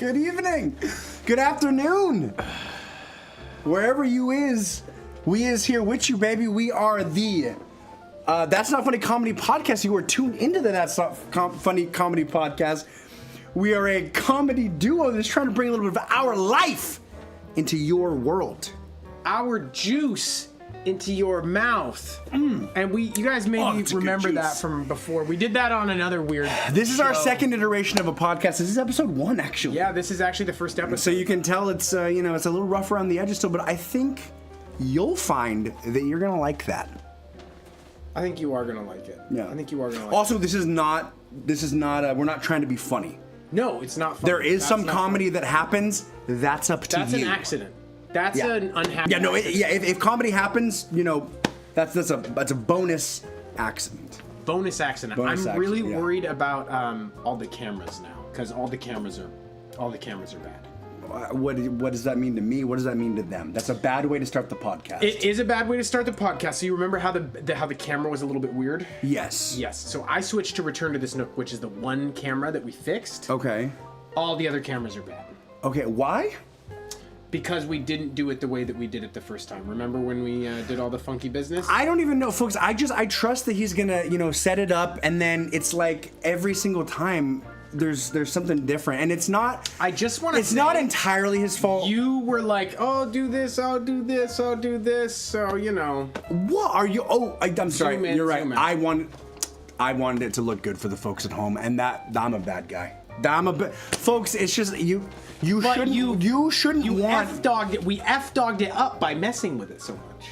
Good evening. Good afternoon. Wherever you is, we is here with you, baby. We are the That's Not Funny Comedy Podcast. You are tuned into the That's Not Funny Comedy Podcast. We are a comedy duo that's trying to bring a little bit of our life into your world. Our juice into your mouth. And you guys maybe remember that from before. We did that on another weird This is show. our second iteration of a podcast. This is episode 1, actually. Yeah, this is actually the first episode. So you can tell it's, it's a little rough around the edges still, but I think you'll find that you're going to like that. I think you are going to like it. Yeah. I think you are going to like Also, this is not, we're not trying to be funny. it. No, it's not funny. There is That's some not comedy funny. that happens, that's up to That's you. an accident. That's an unhappy accident. If comedy happens, that's a bonus accident. Bonus accident. Bonus I'm really accident, yeah. worried about all the cameras now, because all the cameras are bad. What does that mean to me? What does that mean to them? That's a bad way to start the podcast. It is a bad way to start the podcast. So you remember how the camera was a little bit weird? Yes. Yes. So I switched to Return to this Nook, which is the one camera that we fixed. Okay. All the other cameras are bad. Okay, why? Because we didn't do it the way that we did it the first time. Remember when we did all the funky business? I don't even know, folks. I trust that he's gonna, set it up, and then it's like every single time there's something different, and it's not. I just want to. It's not entirely his fault. You were like, "Oh, do this. I'll do this. I'll do this." So What are you? Oh, I'm sorry. Zoom in, You're right. zoom in. I wanted it to look good for the folks at home, and I'm a bad guy. Folks. It's just you. You shouldn't want. F-dogged it. We F-dogged it up by messing with it so much.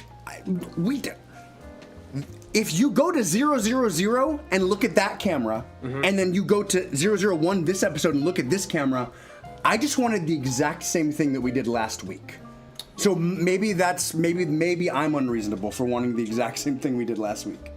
If you go to 000 and look at that camera, and then you go to 001 this episode and look at this camera, I just wanted the exact same thing that we did last week. So maybe I'm unreasonable for wanting the exact same thing we did last week.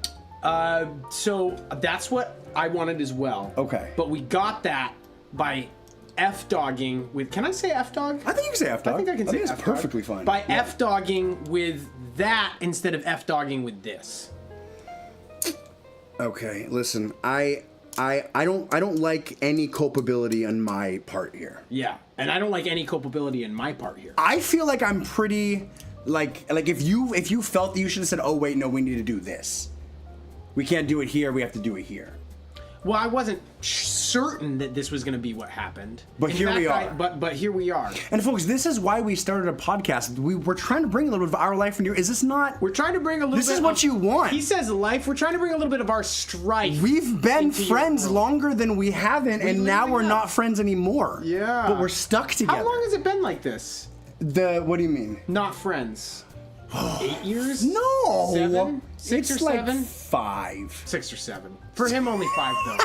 So that's what I wanted as well. Okay. But we got that by F-dogging with. Can I say F-dog? I think you can say F-dog. I think I can say it's F-dog. perfectly fine. By F-dogging with that instead of F-dogging with this. Okay, listen, I don't like any culpability on my part here. Yeah, and I don't like any culpability in my part here. I feel like I'm pretty like if you felt that you should have said, "Oh wait, no, we need to do this. We can't do it here. We have to do it here." Well, I wasn't certain that this was going to be what happened. But here we are. But here we are. And folks, this is why we started a podcast. We're trying to bring a little bit of our life into. Is this not? We're trying to bring a little bit. This is what you want. He says life. We're trying to bring a little bit of our strife. We've been into your friends world. longer than we haven't, and now we're not friends anymore. Yeah. But we're stuck together. How long has it been like this? What do you mean? Not friends. 8 years? No. 7? 6 it's or like 7? 5. 6 or 7. For him, only 5 though.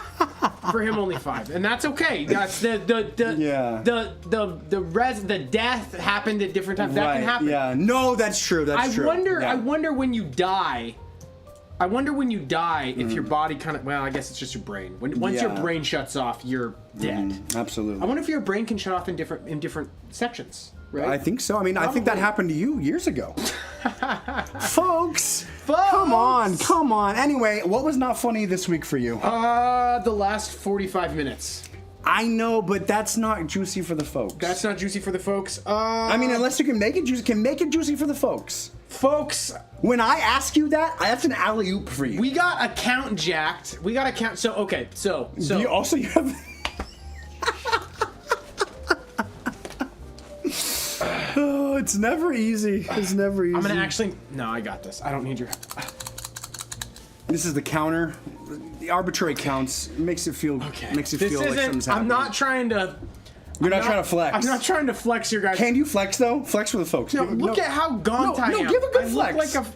For him, only 5, and that's okay. That's the death happened at different times. That can happen. Yeah. No, that's true. That's true. I wonder when you die. I wonder when you die if your body kind of. Well, I guess it's just your brain. Once your brain shuts off, you're dead. Absolutely. I wonder if your brain can shut off in different sections. Right? I think so. I mean, I think that happened to you years ago. Folks, come on. Anyway, what was not funny this week for you? The last 45 minutes. I know, but that's not juicy for the folks. That's not juicy for the folks. I mean, unless you can make it juicy, make it juicy for the folks. Folks, when I ask you that's an alley-oop for you. We got account jacked. So okay, so you have. Oh, it's never easy. It's never easy. I'm gonna actually. No, I got this. I don't need your. This is the counter. The arbitrary counts makes it feel. Okay. Makes it feel like something's happening. I'm not trying to. You're not trying to flex. I'm not trying to flex your guys. Can you flex though? Flex for the folks. No, look at how gaunt I am. No, give a good I flex. Look like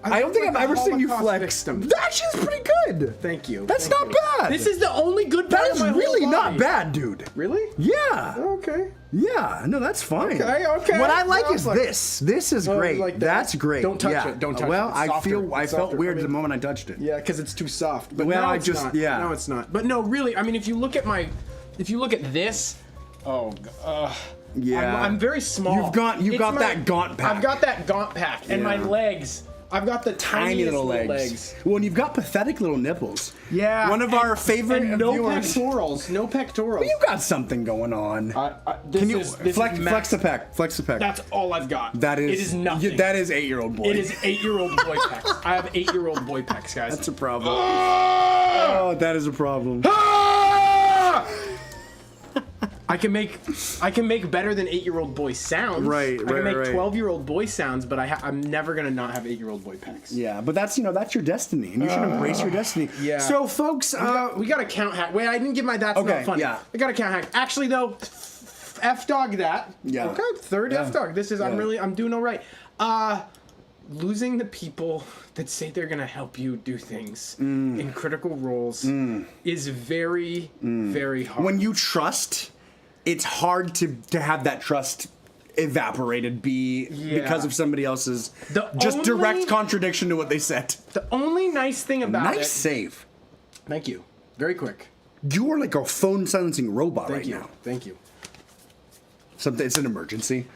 I don't think I've ever seen you Holocaust flex. victim. Actually, it's pretty good. Thank you. That's Thank not you. bad. This is the only good part That of is my whole really not body. bad, dude. Really? Yeah. Okay. Yeah. No, that's fine. Okay. What I like Well, is like- this. This is great. like that. That's great. Don't touch yeah. it. Don't touch well, it. It's I softer. feel. I It's felt softer weird for the me. moment I touched it. Yeah, because it's too soft. But Well, now I it's just- not. yeah. No, it's not. But no, really. I mean, if you look at this. Oh. Yeah. I'm very small. You've got that gaunt pack. I've got that gaunt pack, and my Yeah. legs I've got the tiny tiniest little legs. Well, and you've got pathetic little nipples. Yeah. One of our favorite and no viewers. pectorals. No pectorals. You got something going on. Can you flex the pec? Flex the pec. That's all I've got. That is. It is nothing. That is 8-year-old boy. It is 8-year-old boy pecs. I have 8-year-old boy pecs, guys. That's a problem. Oh, that is a problem. I can make better than 8-year-old boy sounds. Right. I can make 12-year-old boy sounds, but I'm never gonna not have 8-year-old boy pecs. Yeah, but that's your destiny, and you should embrace your destiny. Yeah. So, folks, we got a count hack. Wait, I didn't give my that's okay, not funny. Yeah. I got a count hack. Actually, though, F-dog that. Yeah. Okay, third F-dog. This is I'm doing all right. Losing the people that say they're gonna help you do things in critical roles is very, very hard. When you trust, it's hard to have that trust evaporated because of somebody else's direct contradiction to what they said. The only nice thing about it... Nice save. Thank you. Very quick. You are like a phone silencing robot now. Thank you. It's an emergency.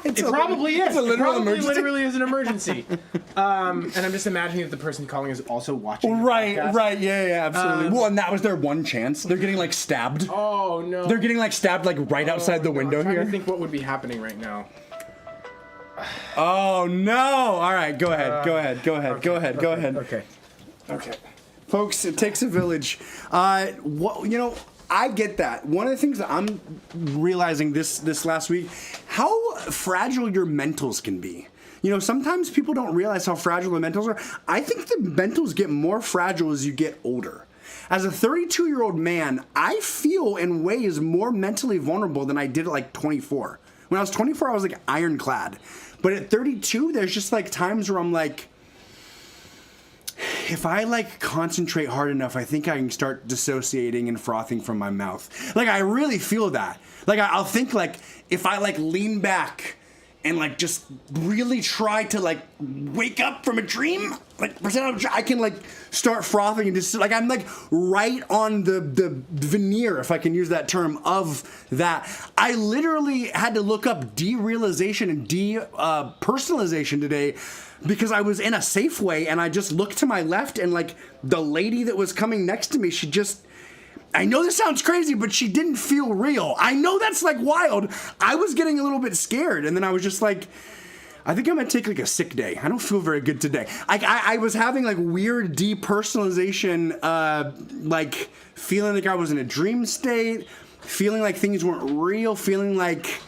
It probably is. It's a literal emergency. Literally is an emergency. And I'm just imagining that the person calling is also watching. Right. Yeah, absolutely. Well, and that was their one chance. They're getting like stabbed. Oh no. They're getting like stabbed like right outside the window I'm trying here. to think what would be happening right now. Oh no! All right, go ahead. Okay. Folks, it takes a village. I get that. One of the things that I'm realizing this last week, how fragile your mentals can be. Sometimes people don't realize how fragile the mentals are. I think the mentals get more fragile as you get older. As a 32-year-old man, I feel in ways more mentally vulnerable than I did at like 24. When I was 24, I was like ironclad. But at 32, there's just like times where I'm like, if I like concentrate hard enough, I think I can start dissociating and frothing from my mouth. Like I really feel that. Like I'll think like if I like lean back and like just really try to like wake up from a dream, like pretend I can like start frothing and just like I'm like right on the veneer, if I can use that term, of that. I literally had to look up derealization and depersonalization today because I was in a Safeway and I just looked to my left and like the lady that was coming next to me, I know this sounds crazy, but she didn't feel real. I know that's like wild. I was getting a little bit scared, and then I was just like, I think I'm gonna take like a sick day. I don't feel very good today. I was having like weird depersonalization, like feeling like I was in a dream state, feeling like things weren't real, feeling like,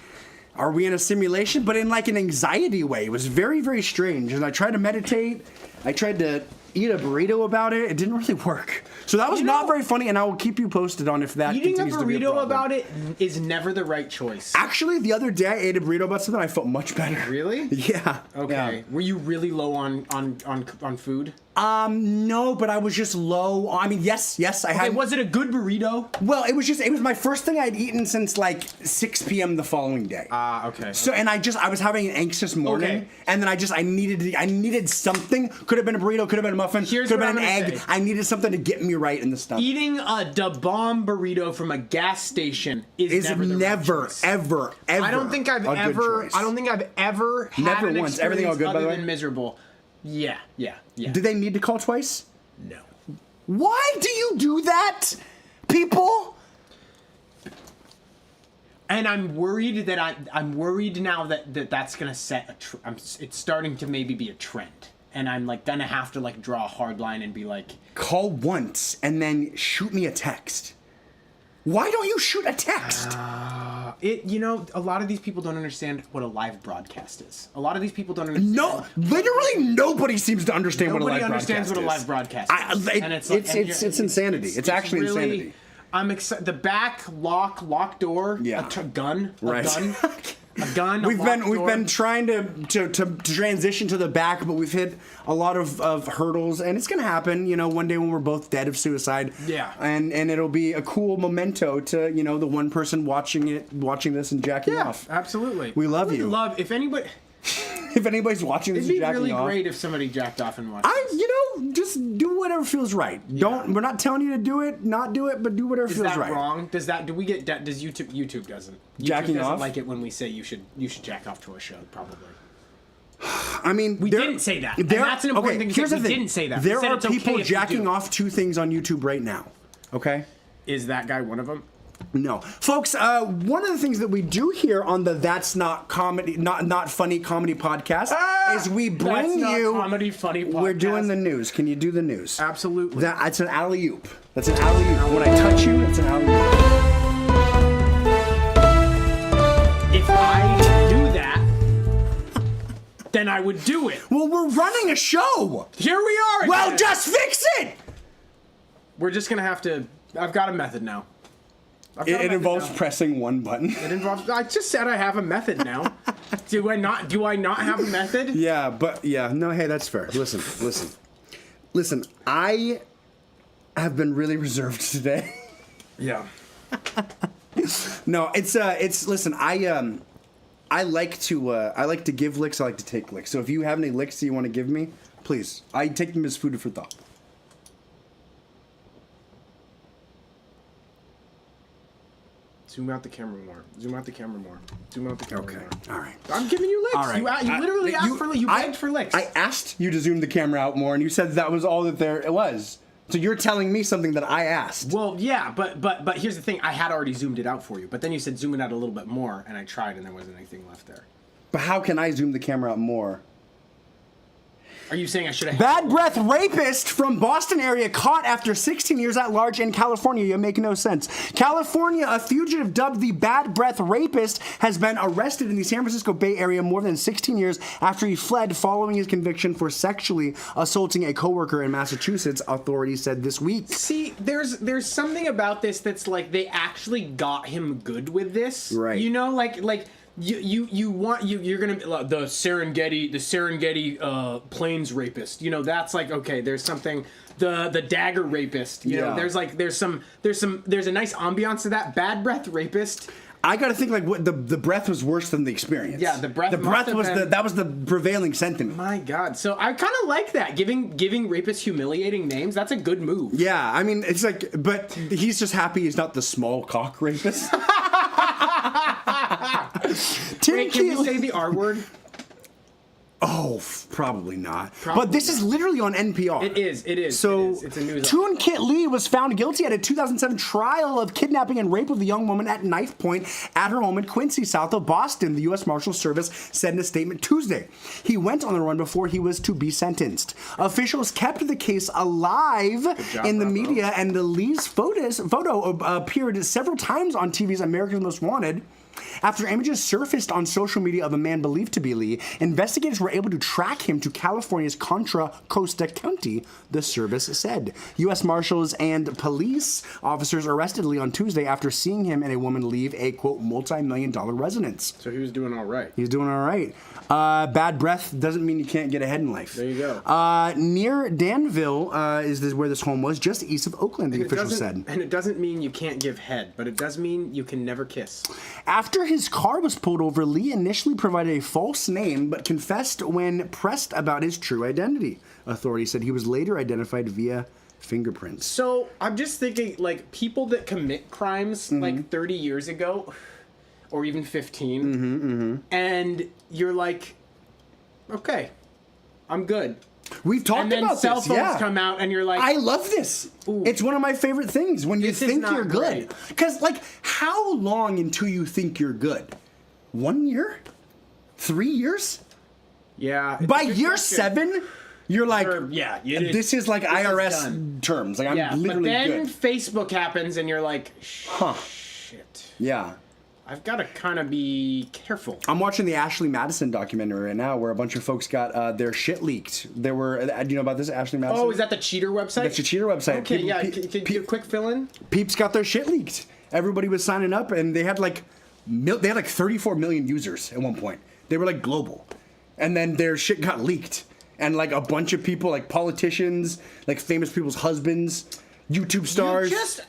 are we in a simulation? But in like an anxiety way. It was very, very strange. And I tried to meditate. I tried to eat a burrito about it. It didn't really work. So that was not very funny, and I will keep you posted on if that continues to be a problem. Eating a burrito about it is never the right choice. Actually, the other day I ate a burrito about something. I felt much better. Really? Yeah. Okay. Yeah. Were you really low on food? No, but I was just low. I mean, yes, I had. Was it a good burrito? Well, it was my first thing I'd eaten since like 6 p.m. the following day. Okay. So, and I was having an anxious morning, and then I needed something. Could have been a burrito, could have been a muffin, could have been an egg. I needed something to get me right in the stomach. Eating a Da Bomb burrito from a gas station is never ever. I don't think I've ever had never an once. Everything all good, other by the way? than miserable. Yeah. Did they need to call twice? No. Why do you do that, people? And I'm worried that I'm worried now that that's gonna set it's starting to maybe be a trend, and I'm like gonna have to like draw a hard line and be like, call once and then shoot me a text. Why don't you shoot a text? A lot of these people don't understand what a live broadcast is. A lot of these people don't understand. No, literally nobody seems to understand what a live broadcast is. Nobody understands what a live broadcast is. It's insanity. It's actually really, insanity. I'm excited. The back lock door. Yeah. A gun. Right. A gun. We've been trying to transition to the back, but we've hit a lot of hurdles, and it's gonna happen. One day when we're both dead of suicide. Yeah. And it'll be a cool memento to the one person watching this and jacking off. Absolutely. We love you. If anybody. If anybody's watching this and jacking off. It'd be really great if somebody jacked off and watched this. Just do whatever feels right. Yeah. We're not telling you to do it, not do it, but do whatever feels right. Is that wrong? Does YouTube doesn't. Jacking YouTube doesn't off? like it when we say you should jack off to a show, probably. I mean, we didn't say that. And that's an important thing to say. We didn't say that. There are people jacking off to things on YouTube right now. Okay? Is that guy one of them? No. Folks, one of the things that we do here on the That's Not Comedy, Not Funny Comedy podcast is we bring you... Comedy Funny podcast. We're doing the news. Can you do the news? Absolutely. That's an alley-oop. That's an alley-oop. When I touch you, it's an alley-oop. If I do that, then I would do it. Well, we're running a show. Here we are again. Well, just fix it. We're just going to have to... I've got a method now. It involves pressing one button. It involves... I just said I have a method now. Do I not have a method? Yeah, but... Yeah, no, hey, that's fair. Listen, I have been really reserved today. Yeah. No, it's listen, I like to give licks, I like to take licks. So if you have any licks that you want to give me, please. I take them as food for thought. Zoom out the camera more. Okay. All right. I'm giving you licks. All right. You literally asked for licks. You begged for licks. I asked you to zoom the camera out more, and you said that was all that there it was. So you're telling me something that I asked. Well, yeah, but here's the thing. I had already zoomed it out for you, but then you said zoom it out a little bit more, and I tried, and there wasn't anything left there. But how can I zoom the camera out more? Are you saying I should have... Bad breath rapist from Boston area caught after 16 years at large in California. You make no sense. California, a fugitive dubbed the bad breath rapist, has been arrested in the San Francisco Bay Area more than 16 years after he fled following his conviction for sexually assaulting a coworker in Massachusetts, authorities said this week. See, there's something about this that's like they actually got him good with this. Right. You know, like you're gonna the Serengeti plains rapist. You know, that's like, okay, there's something. The dagger rapist. You know, there's a nice ambiance to that. Bad breath rapist. I gotta think like what the breath was worse than the experience. Yeah, the breath was that was the prevailing sentiment. My God, so I kind of like that giving rapists humiliating names. That's a good move. Yeah, I mean it's like, but he's just happy he's not the small cock rapist. Wait, can we say the R word? Oh, probably not. But this is literally on NPR. It is. So, it's a news Toon Kit Lee was found guilty at a 2007 trial of kidnapping and rape of a young woman at knife point at her home in Quincy, south of Boston, the U.S. Marshals Service said in a statement Tuesday. He went on the run before he was to be sentenced. Officials kept the case alive in the media, and the Lee's photo appeared several times on TV's America's Most Wanted. After images surfaced on social media of a man believed to be Lee, investigators were able to track him to California's Contra Costa County, the service said. U.S. Marshals and police officers arrested Lee on Tuesday after seeing him and a woman leave a, quote, multi-million-dollar residence. So he was doing all right. He's doing all right. Bad breath doesn't mean you can't get ahead in life. There you go. Near Danville is where this home was, just east of Oakland, the official said. And it doesn't mean you can't give head, but it does mean you can never kiss. After his car was pulled over, Lee initially provided a false name, but confessed when pressed about his true identity. Authorities said he was later identified via fingerprints. So I'm just thinking, like, people that commit crimes like 30 years ago, or even 15, and you're like, okay, I'm good. We've talked about this. And then cell phones come out, and you're like, I love this. Ooh. It's one of my favorite things when you think you're good. Because, like, how long until you think you're good? 1 year? 3 years? Yeah. By year 7, you're like, this is like IRS terms. Like, I'm literally good. But then Facebook happens, and you're like, shit. Yeah. I've got to kind of be careful. I'm watching the Ashley Madison documentary right now, where a bunch of folks got their shit leaked. There were, do you know about this, Ashley Madison? Oh, is that the cheater website? That's the cheater website. Okay, Can you quick fill in? Peeps got their shit leaked. Everybody was signing up, and they had like 34 million users at one point. They were like global, and then their shit got leaked, and like a bunch of people, like politicians, like famous people's husbands, YouTube stars.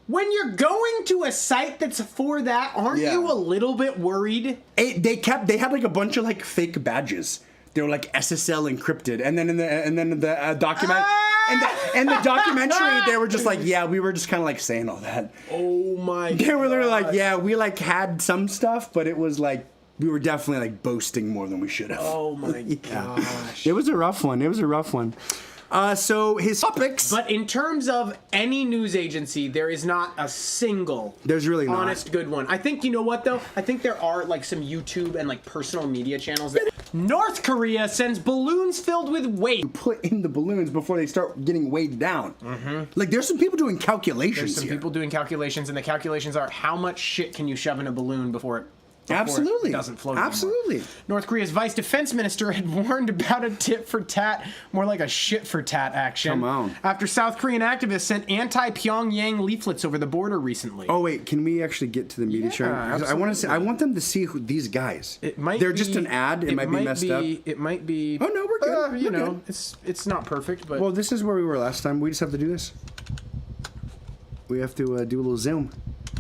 When you're going to a site that's for that, aren't you a little bit worried? They had like a bunch of like fake badges. They were like SSL encrypted, and then in the document and the documentary, they were just like, yeah, we were just kind of like saying all that. Oh my! They were literally like, yeah, we like had some stuff, but it was like we were definitely like boasting more than we should have. Oh my gosh. It was a rough one. So his topics. But in terms of any news agency, there is not a single There's really not. honest good one. I think, you know what though? I think there are like some YouTube and like personal media channels that North Korea sends balloons filled with weight. Put in the balloons before they start getting weighed down. Like there's some people doing calculations There's some here. people doing calculations, and the calculations are how much shit can you shove in a balloon before it Absolutely. it doesn't float anymore. Absolutely. North Korea's vice defense minister had warned about a tit for tat, more like a shit for tat action. Come on. After South Korean activists sent anti-Pyongyang leaflets over the border recently. Oh wait, can we actually get to the media show? I want to see. I want them to see who these guys. They're just an ad. It might be messed up. It might be. Oh no, we're good. You We're know, good. it's not perfect, but Well, this is where we were last time. We just have to do this. We have to do a little zoom.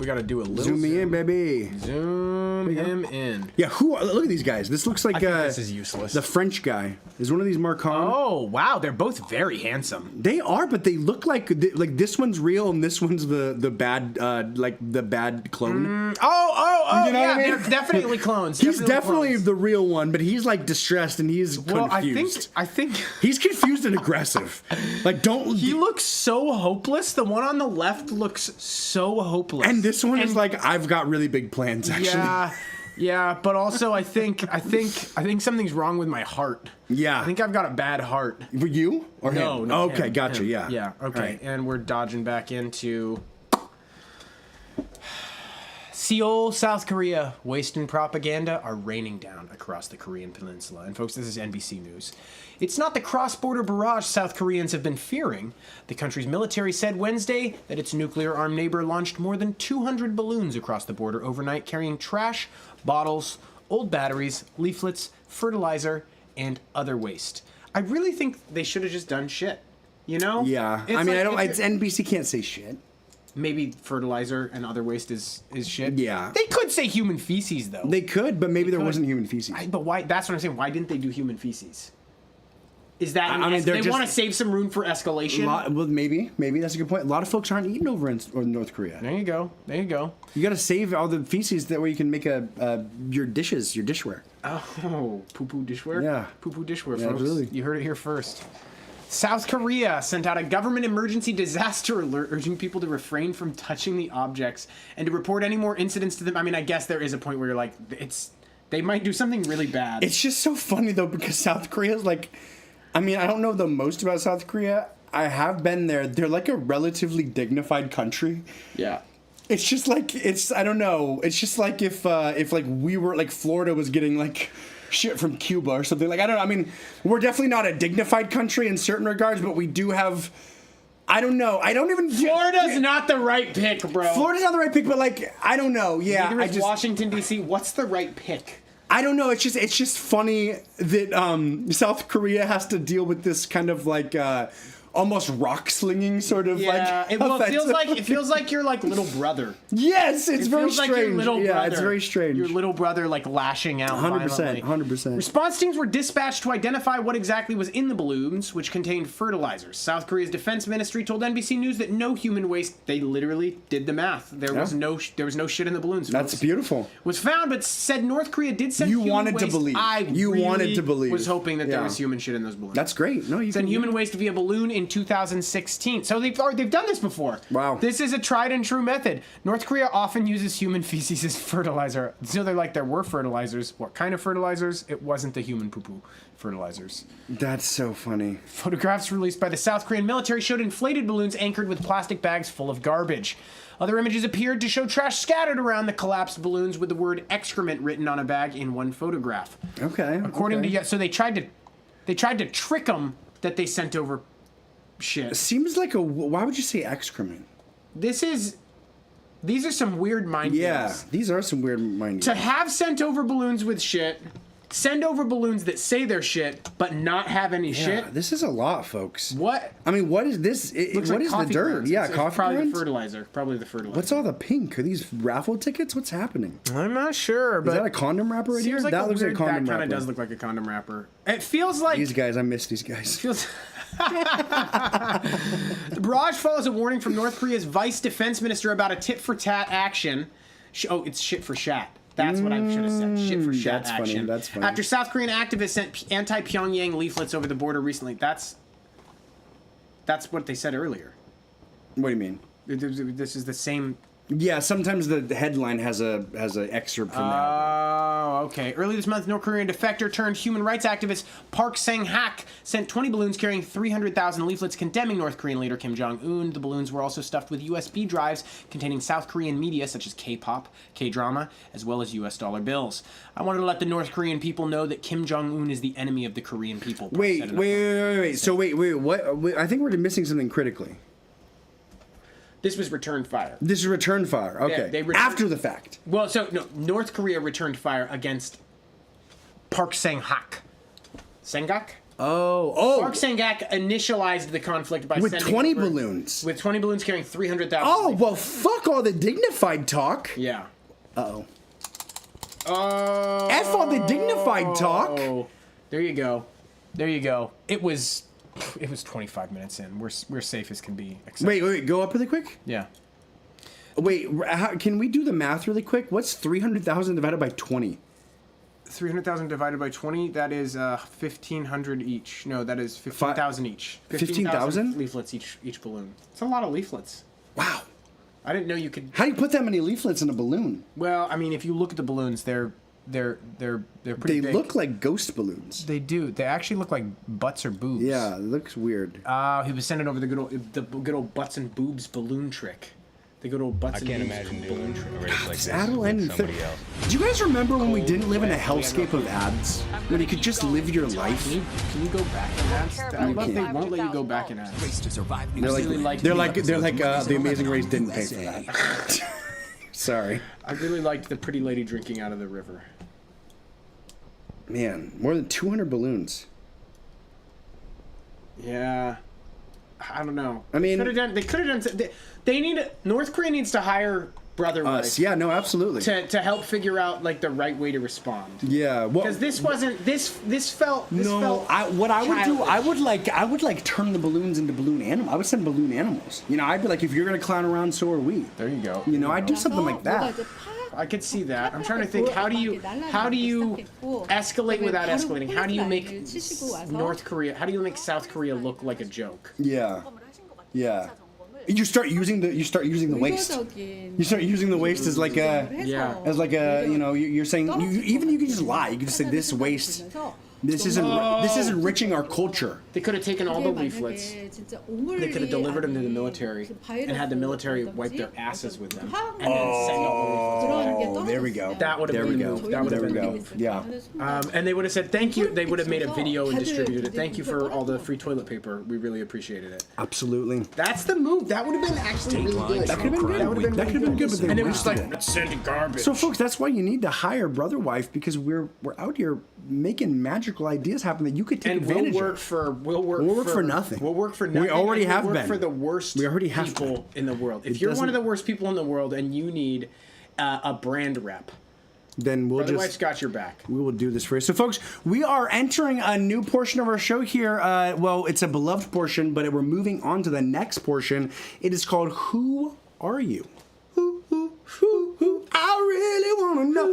we got to do a little Zoom me in, baby. Zoom him in. Yeah, look at these guys. This looks like I think this is useless. the French guy. Is one of these Marcon? Oh wow, they're both very handsome. They are, but they look like this one's real and this one's the bad like the bad clone. Oh, You know yeah, what I mean? they're definitely clones. He's definitely clones. the real one, but he's like distressed and he's Well, confused. I think He's confused and aggressive. Like don't he looks so hopeless. The one on the left looks so hopeless. And this one is like, I've got really big plans actually. Yeah, but also I think something's wrong with my heart. Yeah. I think I've got a bad heart. For you or No, him? no. Okay, him, gotcha. him. Yeah. Yeah. Okay. Right. And we're dodging back into Seoul, South Korea. Waste and propaganda are raining down across the Korean peninsula. And folks, this is NBC News. It's not the cross-border barrage South Koreans have been fearing. The country's military said Wednesday that its nuclear-armed neighbor launched more than 200 balloons across the border overnight, carrying trash, bottles, old batteries, leaflets, fertilizer, and other waste. I really think they should have just done shit. You know? Yeah. It's I mean, like it's NBC can't say shit. maybe fertilizer and other waste is shit. Yeah. They could say human feces though. They could, but maybe there could. wasn't human feces. But why? That's what I'm saying. Why didn't they do human feces? Is that I mean, they they're want to just- save some room for escalation? Well, maybe that's a good point. A lot of folks aren't eating over in North Korea. There you go. There you go. You got to save all the feces that way you can make your dishes, your dishware. Oh, poo-poo dishware? Yeah. Poo-poo dishware, Yeah, folks. absolutely. You heard it here first. South Korea sent out a government emergency disaster alert urging people to refrain from touching the objects and to report any more incidents to them. I mean, I guess there is a point where you're like, they might do something really bad. It's just so funny though because South Korea's like, I mean, I don't know the most about South Korea. I have been there. They're like a relatively dignified country. Yeah. It's just like I don't know. It's just like if like we were like Florida was getting like shit from Cuba or something. Like I don't know. I mean, we're definitely not a dignified country in certain regards, but we do have. I don't know. I don't even. Florida's not the right pick, bro. Florida's not the right pick, but like I don't know. Yeah, Neither I is just. Washington, D.C. What's the right pick? I don't know. It's just funny that South Korea has to deal with this kind of like almost rock slinging sort of like. it feels like your like little brother. Yes, it's very feels strange. like your little yeah, brother. it's very strange. Your little brother like lashing out. 100%, 100%. Response teams were dispatched to identify what exactly was in the balloons, which contained fertilizers. South Korea's defense ministry told NBC News that no human waste. They literally did the math. There was no shit in the balloons. That's folks. beautiful. Was found, but said North Korea did send. You human wanted to waste. believe. You wanted to believe. Was hoping that there Yeah. was human shit in those balloons. That's great. No, you Send can human waste via balloon in 2016. So they've done this before. Wow. This is a tried and true method. North Korea often uses human feces as fertilizer. So they're like, there were fertilizers. What kind of fertilizers? It wasn't the human poo-poo fertilizers. That's so funny. Photographs released by the South Korean military showed inflated balloons anchored with plastic bags full of garbage. Other images appeared to show trash scattered around the collapsed balloons with the word excrement written on a bag in one photograph. Okay. According to so they tried to trick them that they sent over shit. Seems like why would you say excrement? These are some weird mind Yeah, games. these are some weird mind To games. have sent over balloons with shit, send over balloons that say they're shit, but not have any Yeah, shit. this is a lot, folks. What? I mean, what is this? Looks What like is the coffee dirt? grounds. Yeah, It's coffee probably grounds? the fertilizer. Probably the fertilizer. What's all the pink? Are these raffle tickets? What's happening? I'm not sure, Is that a condom wrapper right here? seems like That a looks like a weird, condom that kind wrapper. of does look like a condom wrapper. It feels like These guys, I miss these guys. feels. The barrage follows a warning from North Korea's vice defense minister about a tit for tat action. Oh, it's shit for shat. That's what I should have said. Shit for shit That's funny, action. that's funny. After South Korean activists sent anti-Pyongyang leaflets over the border recently. That's what they said earlier. What do you mean? This is the same. Yeah, sometimes the headline has a excerpt from that. Oh, okay. Early this month, North Korean defector turned human rights activist Park Sang-hak sent 20 balloons carrying 300,000 leaflets condemning North Korean leader Kim Jong-un. The balloons were also stuffed with USB drives containing South Korean media such as K-pop, K-drama, as well as US dollar bills. I wanted to let the North Korean people know that Kim Jong-un is the enemy of the Korean people. Wait. So wait. What? Wait, I think we're missing something critically. This was return fire. This is return fire. Okay. they After the fact. Well, so no, North Korea returned fire against Park Sang-hak. Sengak? Oh. Park Sang-hak initialized the conflict by With sending 20 over- balloons. With 20 balloons carrying 300,000. Oh, well, fuck all the dignified talk. Yeah. Uh-oh. Oh. F all the dignified talk. There you go. It was 25 minutes in. We're safe as can be. Wait, go up really quick. Yeah. Wait, can we do the math really quick? What's 300,000 divided by 20? 300,000 divided by 20, that is 1,500 each. No, that is 15,000 each. 15,000 leaflets each balloon. It's a lot of leaflets. Wow. I didn't know you could. How do you put that many leaflets in a balloon? Well, I mean, if you look at the balloons, they're pretty They big. look like ghost balloons. They do. They actually look like butts or boobs. Yeah, it looks weird. He was sending over the good old butts and boobs balloon trick. The good old butts and boobs balloon trick. It's Adel and do you guys remember when we didn't live in a hellscape of ads? When you could just live your life? Can you go back in ads? I love they won't let you go back in ads. They're like the Amazing Race didn't pay for that. Sorry. I really liked the pretty lady drinking out of the river. Man, more than 200 balloons. Yeah. I don't know. I mean, they could have done. They need North Korea needs to hire Brother us. Wife. Yeah, no, absolutely. To help figure out like the right way to respond. Yeah, well, because this wasn't this felt. What I would do, I would like turn the balloons into balloon animals. I would send balloon animals. You know, I'd be like, if you're gonna clown around, so are we. There you go. You know, I'd do something like that. I could see that. I'm trying to think. How do you escalate without escalating? How do you make North Korea? How do you make South Korea look like a joke? Yeah. You start using the waste. You start using the waste as like a you know, you're saying you can just lie. You can just say this waste. This isn't enriching our culture. They could have taken all the leaflets. They could have delivered them to the military and had the military wipe their asses with them and then send all the leaflets. Oh, there we go. That would have been the move. That would have been the move. Yeah. And they would have said thank you. They would have made a video and distributed it. Thank you for all the free toilet paper. We really appreciated it. Absolutely. That's the move. That would have been actually really good. That could have been good. That could have been good. And it was just like sending garbage. So, folks, that's why you need to hire Brother Wife, because we're out here making magical ideas happen that you could take advantage of. We'll work for nothing. We'll work for nothing. We already have been. For the worst people in the world. If you're one of the worst people in the world and you need a brand rep, then Brother Wife's got your back. We will do this for you. So, folks, we are entering a new portion of our show here. Well, it's a beloved portion, but we're moving on to the next portion. It is called Who Are You? I really want to know.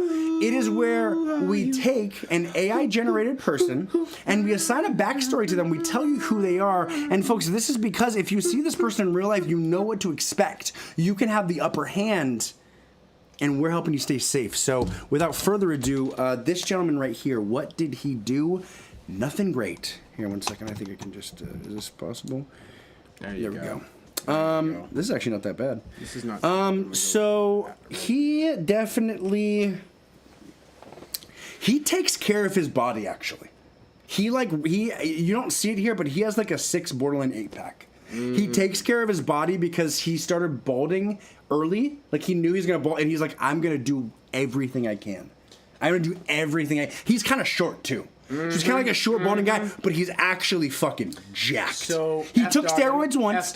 It is where we take an AI-generated person and we assign a backstory to them. We tell you who they are. And, folks, this is because if you see this person in real life, you know what to expect. You can have the upper hand, and we're helping you stay safe. So, without further ado, this gentleman right here, what did he do? Nothing great. Here, 1 second. I think I can just... is this possible? There we go. This is actually not that bad. This is not. So he definitely takes care of his body. Actually, you don't see it here, but he has like a 6 borderline 8-pack. He takes care of his body because he started balding early. Like he knew he was gonna bald, and he's like, I'm gonna do everything I can. I'm gonna do everything. He's kind of short too. So he's kind of like a short, balding guy, but he's actually fucking jacked. So he took steroids once.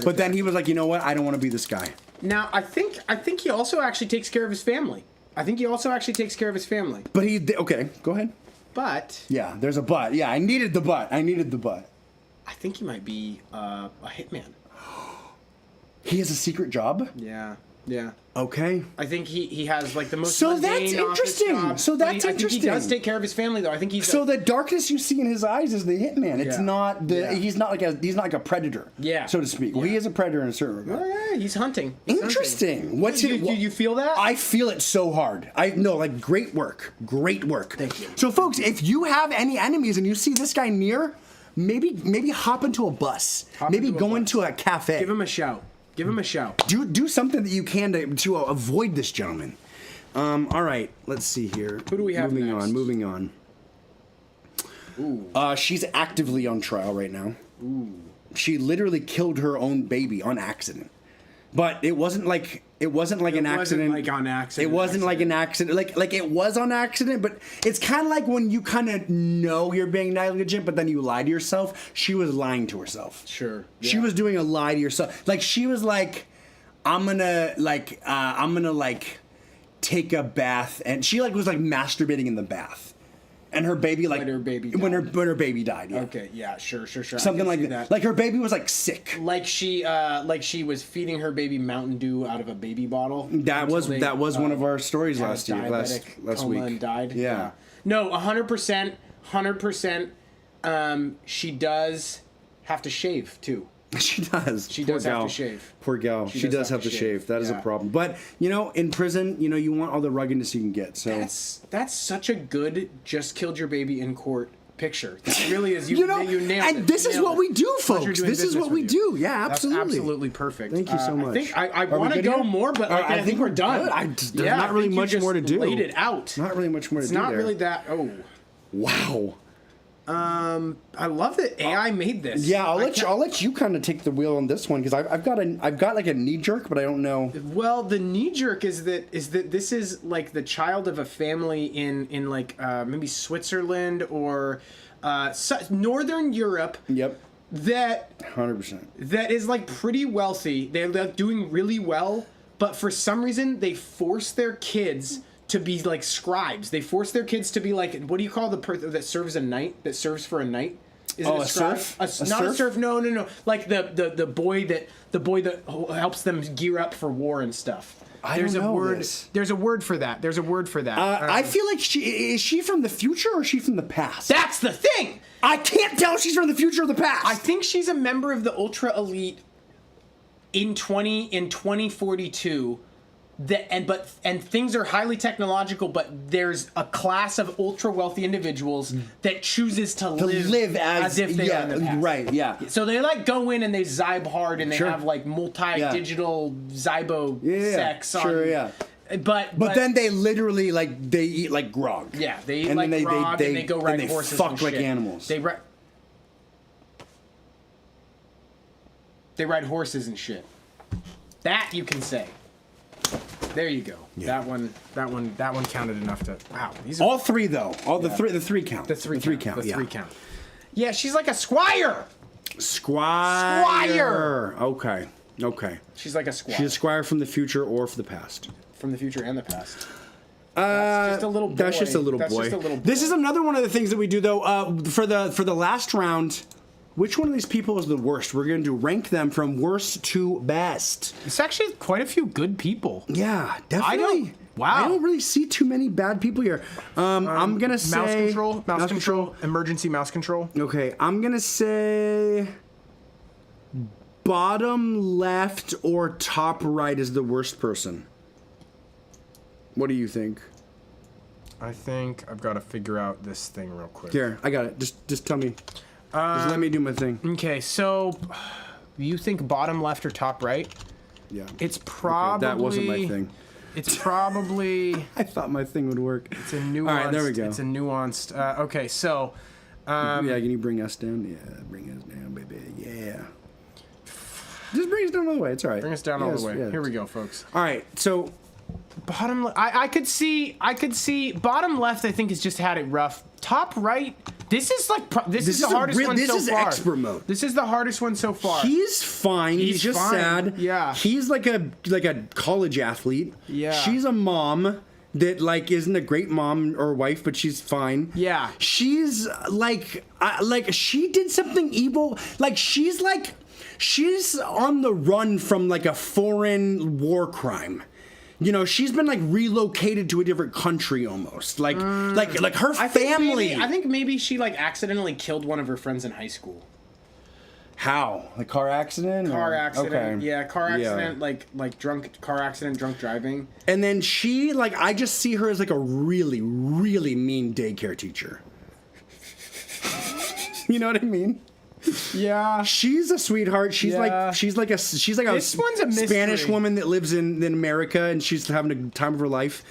But then he was like, you know what? I don't want to be this guy. Now I think he also actually takes care of his family. But okay, go ahead. But yeah, there's a but. Yeah, I needed the but. I think he might be a hitman. He has a secret job? Yeah. Yeah. Okay. I think he has like the most. So mundane that's office interesting. job, So but that's I think interesting. he does take care of his family, though. I think he's. So the darkness you see in his eyes is the hitman. It's Yeah. not the. Yeah. He's not like a predator. Yeah. So to speak. Well, he is a predator in a certain regard. Oh, yeah, he's hunting. He's Interesting. hunting. What's Do it? you feel that? I feel it so hard. Like great work. Great work. Thank you. So folks, if you have any enemies and you see this guy near, maybe hop into a bus. Maybe go into a cafe. Give him a shout. Give him a shout. Do something that you can to avoid this gentleman. All right, let's see here. Who do we have next? Moving on. Ooh. She's actively on trial right now. Ooh. She literally killed her own baby on accident. But it wasn't like an accident. Like on accident. It wasn't like an accident. Like it was on accident, but it's kind of like when you kind of know you're being negligent, but then you lie to yourself. She was lying to herself. Sure. She yeah. was doing a lie to yourself. Like she was like, I'm gonna take a bath, and she was masturbating in the bath. And her baby When her baby when died. her baby died. Yeah. Okay. Yeah. Sure. Something like that. Like her baby was sick. Like she was feeding her baby Mountain Dew out of a baby bottle. That was one of our stories last week. And died. Yeah. No, 100%. She does have to shave too. She does. She Poor does gal. have to shave. Poor gal. She does have to shave. That is a Yeah. problem. But in prison, you want all the ruggedness you can get. So That's such a good just killed your baby in court picture. That really is. You nailed it. And this is what we do, Pleasure folks. doing This is business what we with you. do. Yeah, absolutely. That's absolutely perfect. Thank you so much. I think I Are we want to good go here? more, but I think we're done. good. There's not really much more to do. Laid it out. Not really much more to It's do not there. really that. Oh. Wow. I love that AI made this. Yeah, I'll let you kind of take the wheel on this one because I've got like a knee jerk, but I don't know. Well, the knee jerk is that this is like the child of a family in like maybe Switzerland or Northern Europe. Yep. That 100%. that is like pretty wealthy. They're doing really well, but for some reason they force their kids to be like scribes. They force their kids to be like, what do you call the person that serves a knight? That serves for a knight? Is it a scribe? serf? Not a serf? serf. No. Like the boy that helps them gear up for war and stuff. There's a word. This. There's a word for that. I feel like is she from the future or is she from the past? That's the thing. I can't tell if she's from the future or the past. I think she's a member of the ultra elite in 2042. And things are highly technological, but there's a class of ultra wealthy individuals that chooses to live as if they are in the past. Right, yeah. So they go in and they zybe hard and they Sure. have multi-digital zybo sex on. Sure, yeah. But then they literally they eat like grog. Yeah, they eat and like then grog and they go ride and they horses fuck and like shit. animals. They ride horses and shit. That you can say. There you go. Yeah. That one counted enough to. Wow. These are All three though. The three count. the three count. Yeah. 3 count. Yeah, she's like a squire. Squire. Okay. She's like a squire. She's a squire from the future or from the past. From the future and the past. That's just a little boy. That's just a little boy. This is another one of the things that we do though. For the last round, which one of these people is the worst? We're going to rank them from worst to best. It's actually quite a few good people. Yeah, definitely. Wow. I don't really see too many bad people here. I'm gonna say mouse control, emergency mouse control. Okay, I'm gonna say bottom left or top right is the worst person. What do you think? I think I've got to figure out this thing real quick. Here, I got it. Just tell me. Just let me do my thing. Okay, so you think bottom left or top right? Yeah. It's probably that wasn't my thing. It's probably I thought my thing would work. it's a nuanced. All right, there we go. It's a nuanced. Okay, so Yeah, can you bring us down? Yeah, bring us down, baby. Yeah. Just bring us down all the way. It's all right. bring us down all the way. Yeah. Here we go, folks. All right, so Bottom. I could see bottom left. I think has just had it rough. Top right. This is like this is the hardest one this so is far. expert mode. This is the hardest one so far. he's fine. He's just fine. sad. Yeah. He's like a college athlete. Yeah. She's a mom that isn't a great mom or wife, but she's fine. Yeah. She's like she did something evil. Like she's like she's on the run from like a foreign war crime. You know, she's been like relocated to a different country almost. Like her family. I think maybe she like accidentally killed one of her friends in high school. How? Like car accident? Car accident. Okay. Yeah, car accident. Yeah. Like drunk car accident, drunk driving. And then she I just see her as like a really, really mean daycare teacher. You know what I mean? Yeah, she's a sweetheart. She's like a this one's a Spanish woman that lives in America, and she's having a time of her life.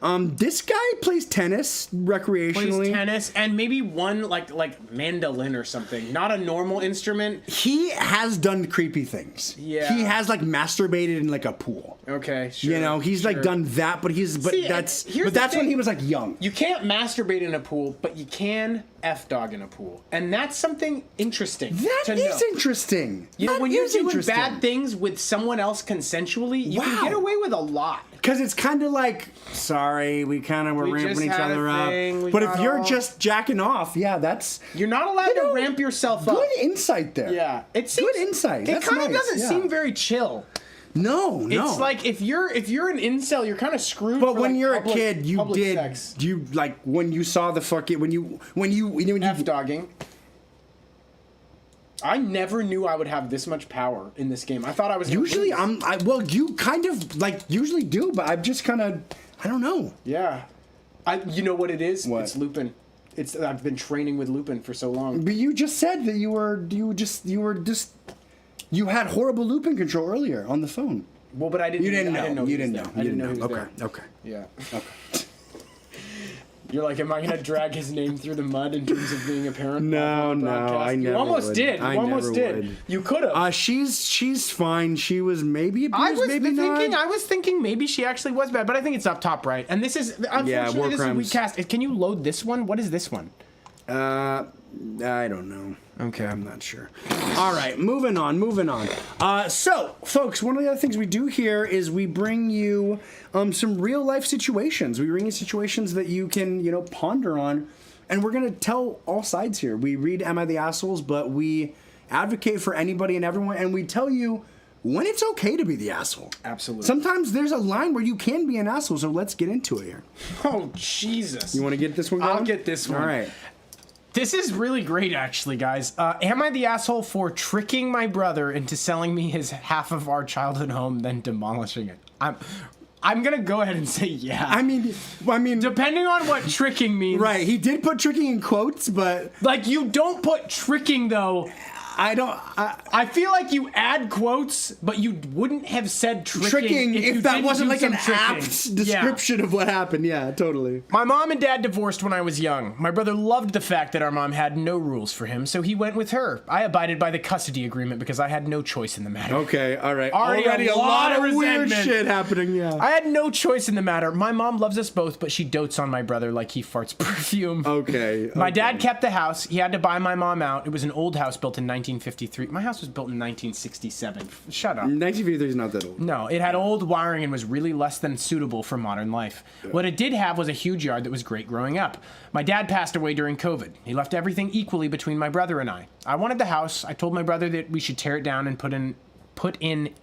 This guy plays tennis recreationally. And maybe one like mandolin or something. Not a normal instrument. He has done creepy things. Yeah, he has like masturbated in like a pool. Okay, sure. You know, he's like done that, but that's when he was like young. You can't masturbate in a pool, but you can F-dog in a pool, and that's something interesting. That is interesting. You know, when you're doing bad things with someone else consensually, you can get away with a lot. Because it's kind of like, sorry, we were ramping each other up. But if you're just jacking off, that's... You're not allowed to ramp yourself up. Good insight there. Yeah. Good insight. It kind of doesn't seem very chill. No. It's like if you're an incel, you're kind of screwed. But when you're a kid, when you saw the fucking when you F-dogging. I never knew I would have this much power in this game. I thought I was usually you kind of usually do, but I'm just kind of I don't know. Yeah, you know what it is? What? It's Lupin. I've been training with Lupin for so long. But you just said that you had horrible Lupin control earlier on the phone. Well, but I didn't. You didn't know. You didn't know. I didn't know he was there. Okay. Yeah. Okay. You're like, am I going to drag his name through the mud in terms of being a parent? No, I never You almost would. did. I You almost did. would. You could have. She's fine. She was maybe abused, maybe not. I was thinking maybe she actually was bad, but I think it's up top right. And this is, unfortunately, war this crimes. is recast. Can you load this one? What is this one? I don't know. Okay. I'm not sure. All right, moving on. So, folks, one of the other things we do here is we bring you some real life situations. We bring you situations that you can, ponder on, and we're gonna tell all sides here. We read "Am I the Assholes?" but we advocate for anybody and everyone, and we tell you when it's okay to be the asshole. Absolutely. Sometimes there's a line where you can be an asshole, so let's get into it here. Oh, Jesus. You want to get this one going? I'll get this one. All right. This is really great, actually, guys. Am I the asshole for tricking my brother into selling me his half of our childhood home, then demolishing it? I'm gonna go ahead and say yeah. I mean, depending on what tricking means. Right, he did put tricking in quotes, but you don't put tricking though. I feel like you add quotes, but you wouldn't have said tricking if that wasn't like an apt description of what happened. Yeah, totally. My mom and dad divorced when I was young. My brother loved the fact that our mom had no rules for him, so he went with her. I abided by the custody agreement because I had no choice in the matter. Okay, all right. Already a lot of weird shit happening, yeah. I had no choice in the matter. My mom loves us both, but she dotes on my brother like he farts perfume. Okay. My dad kept the house. He had to buy my mom out. It was an old house built in 1953. My house was built in 1967. Shut up. 1953 is not that old. No, it had old wiring and was really less than suitable for modern life. Yeah. What it did have was a huge yard that was great growing up. My dad passed away during COVID. He left everything equally between my brother and I. I wanted the house. I told my brother that we should tear it down and put in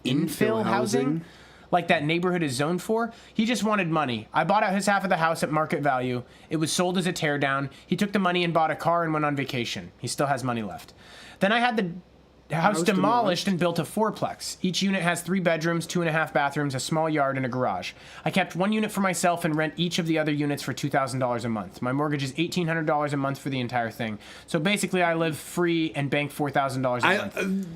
infill housing. Like that neighborhood is zoned for. He just wanted money. I bought out his half of the house at market value. It was sold as a teardown. He took the money and bought a car and went on vacation. He still has money left. Then I had the house demolished and built a fourplex. Each unit has 3 bedrooms, 2.5 bathrooms, a small yard, and a garage. I kept 1 unit for myself and rent each of the other units for $2,000 a month. My mortgage is $1,800 a month for the entire thing. So basically, I live free and bank $4,000 a month.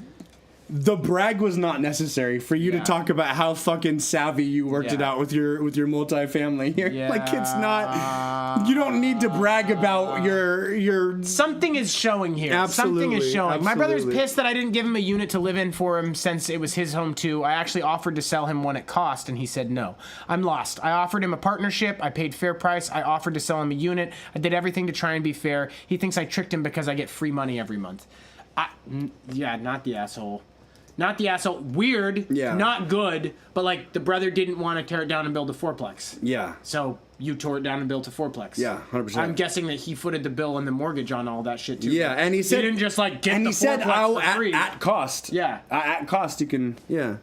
The brag was not necessary for you to talk about how fucking savvy you worked it out with your multifamily here. Yeah. Like it's not. You don't need to brag about your. Something is showing here. Absolutely. Something is showing. Absolutely. My brother's pissed that I didn't give him a unit to live in for him since it was his home too. I actually offered to sell him one at cost, and he said no. I'm lost. I offered him a partnership. I paid fair price. I offered to sell him a unit. I did everything to try and be fair. He thinks I tricked him because I get free money every month. Not the asshole. Not the asshole. Weird. Yeah. Not good. But like the brother didn't want to tear it down and build a fourplex. Yeah. So you tore it down and built a fourplex. Yeah, 100%. I'm guessing that he footed the bill and the mortgage on all that shit too. Yeah, and he said... He didn't just like get and the he said, fourplex for free. at cost. Yeah. At cost, you can... Yeah.